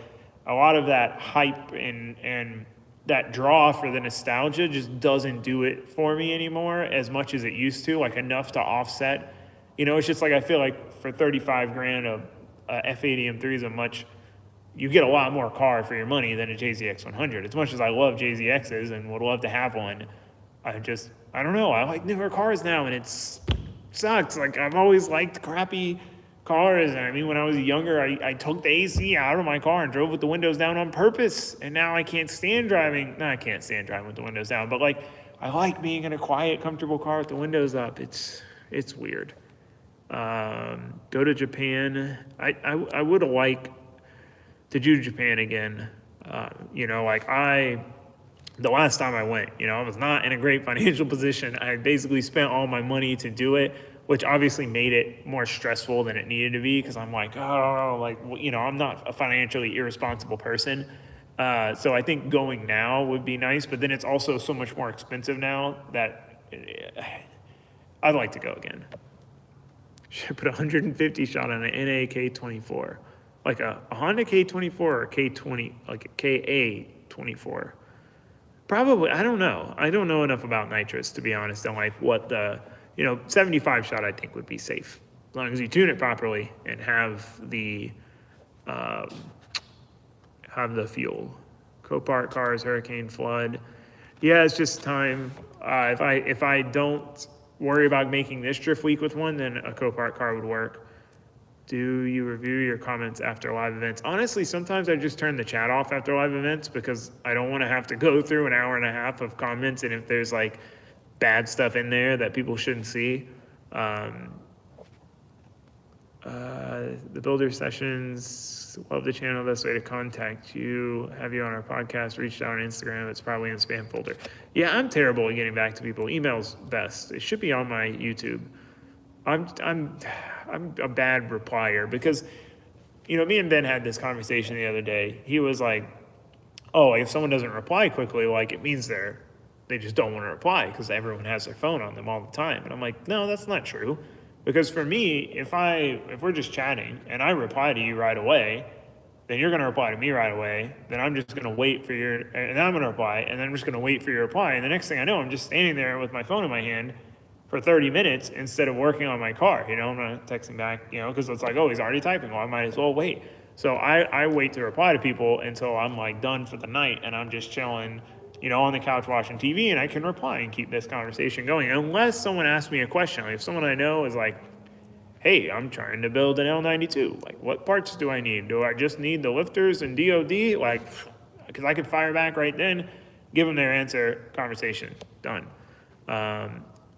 a lot of that hype and that draw for the nostalgia just doesn't do it for me anymore as much as it used to, like enough to offset. You know, it's just like, I feel like for 35 grand, a F80 M3 is you get a lot more car for your money than a JZX 100. As much as I love JZXs and would love to have one, I don't know, I like newer cars now, and it sucks. Like, I've always liked crappy cars, and I mean, when I was younger, I took the AC out of my car and drove with the windows down on purpose, and now I can't stand driving. No, I can't stand driving with the windows down, but like, I like being in a quiet, comfortable car with the windows up. It's weird. Go to Japan. I would like to do Japan again. You know, like, the last time I went, I was not in a great financial position. I had basically spent all my money to do it, which obviously made it more stressful than it needed to be because I'm like, I'm not a financially irresponsible person. So I think going now would be nice, but then it's also so much more expensive now that I'd like to go again. Should put 150 shot on an NA K24, like a Honda K24 or K20, like a KA24. Probably, I don't know. I don't know enough about nitrous, to be honest, and like what the, 75 shot I think would be safe. As long as you tune it properly and have the fuel. Copart cars, hurricane, flood. Yeah, it's just time. If I don't worry about making this drift week with one, then a Copart car would work. Do you review your comments after live events? Honestly, sometimes I just turn the chat off after live events because I don't want to have to go through an hour and a half of comments, and if there's like bad stuff in there that people shouldn't see. The builder sessions, love the channel. Best way to contact you, have you on our podcast, reached out on Instagram. It's probably in the spam folder. Yeah, I'm terrible at getting back to people. Email's best. It should be on my YouTube. I'm a bad replier because, me and Ben had this conversation the other day. He was like, oh, if someone doesn't reply quickly, like it means they just don't want to reply because everyone has their phone on them all the time. And I'm like, no, that's not true. Because for me, if we're just chatting and I reply to you right away, then you're going to reply to me right away. Then I'm just going to wait for and I'm going to reply, and then I'm just going to wait for your reply. And the next thing I know, I'm just standing there with my phone in my hand for 30 minutes instead of working on my car. I'm not texting back, because it's like, oh, he's already typing. Well, I might as well wait. So I wait to reply to people until I'm like done for the night and I'm just chilling, on the couch watching TV, and I can reply and keep this conversation going. Unless someone asks me a question, like if someone I know is like, hey, I'm trying to build an L92. Like, what parts do I need? Do I just need the lifters and DOD? Like, because I could fire back right then, give them their answer, conversation, done.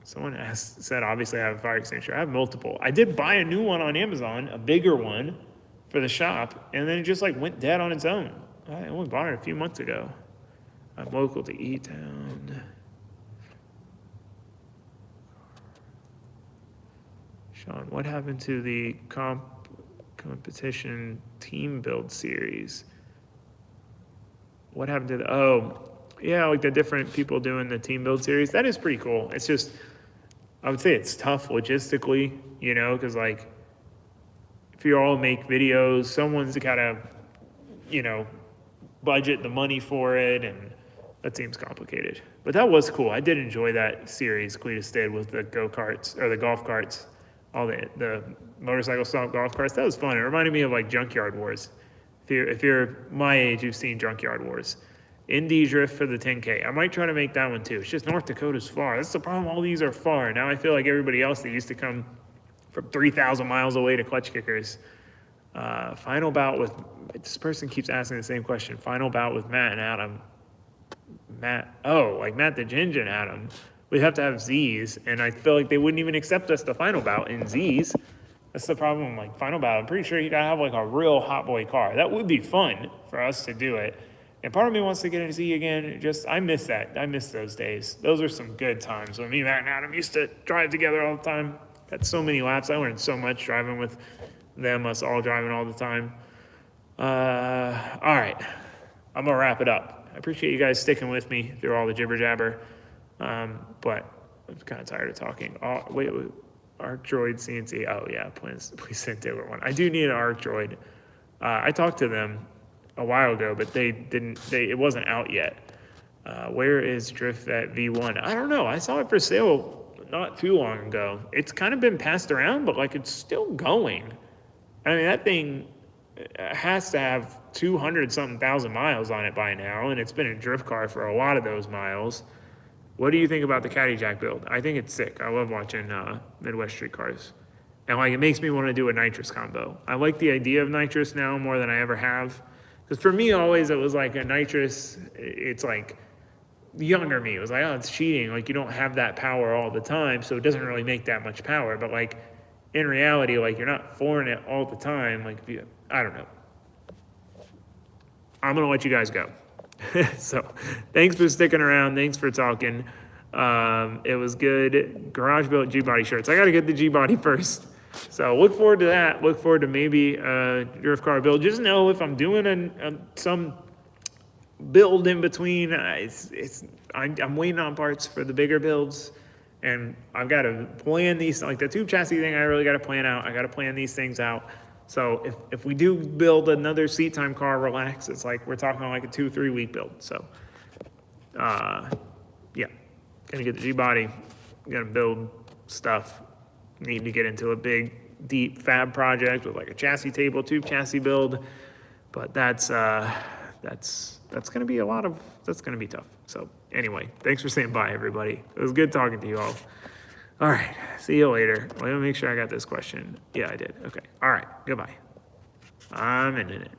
Someone said, obviously I have a fire extinguisher. I have multiple. I did buy a new one on Amazon, a bigger one for the shop, and then it just like went dead on its own. I only bought it a few months ago. I'm local to E-Town. Sean, what happened to the competition team build series? What happened to like the different people doing the team build series? That is pretty cool. It's just, I would say it's tough logistically, because like, if you all make videos, someone's got to, budget the money for it, and that seems complicated. But that was cool. I did enjoy that series Cletus did with the go-karts, or the golf carts, all the motorcycle style golf carts. That was fun. It reminded me of like Junkyard Wars. If you're my age, you've seen Junkyard Wars. Indy Drift for the 10K. I might try to make that one too. It's just North Dakota's far. That's the problem. All these are far. Now I feel like everybody else that used to come from 3,000 miles away to Clutch Kickers. Final bout with, this person keeps asking the same question. Final bout with Matt and Adam. Matt the Ginger and Adam. We'd have to have Z's, and I feel like they wouldn't even accept us the final bout in Z's. That's the problem, like final bout. I'm pretty sure you gotta have like a real hot boy car. That would be fun for us to do it. And part of me wants to get a Z again. I miss that. I miss those days. Those were some good times when me, Matt, and Adam used to drive together all the time. Had so many laps. I learned so much driving with them, us all driving all the time. All right, I'm gonna wrap it up. I appreciate you guys sticking with me through all the jibber jabber, but I'm kind of tired of talking. Oh, wait, Arc Droid CNC. Oh yeah, please send Taylor one. I do need an Arc Droid. I talked to them a while ago, but it wasn't out yet. Where is Drift Vet V1? I don't know. I saw it for sale not too long ago. It's kind of been passed around, but like it's still going. I mean, that thing has to have 200-something thousand miles on it by now, and it's been a drift car for a lot of those miles. What do you think about the Caddy Jack build? I think it's sick. I love watching Midwest street cars. And like, it makes me want to do a nitrous combo. I like the idea of nitrous now more than I ever have. Because for me, always, it was like a nitrous, it's like, the younger me, it was like, oh, it's cheating. Like, you don't have that power all the time, so it doesn't really make that much power. But like, in reality, like, you're not flooring it all the time. Like, I don't know. I'm going to let you guys go. So thanks for sticking around. Thanks for talking. It was good. Garage built G-body shirts. I got to get the G-body first. So look forward to that. Look forward to maybe drift car build. Just know if I'm doing some build in between, I'm waiting on parts for the bigger builds. And I've got to plan these, like the tube chassis thing, I really got to plan out. I got to plan these things out. So if we do build another seat time car, relax. It's like we're talking like a 2-3 week build. So, yeah, gonna get the G-body, gonna build stuff. Need to get into a big, deep fab project with like a chassis table, tube chassis build. But that's gonna be that's gonna be tough. So anyway, thanks for saying bye, everybody. It was good talking to you all. All right, see you later. Let me make sure I got this question. Yeah, I did. Okay. All right, goodbye. I'm in it.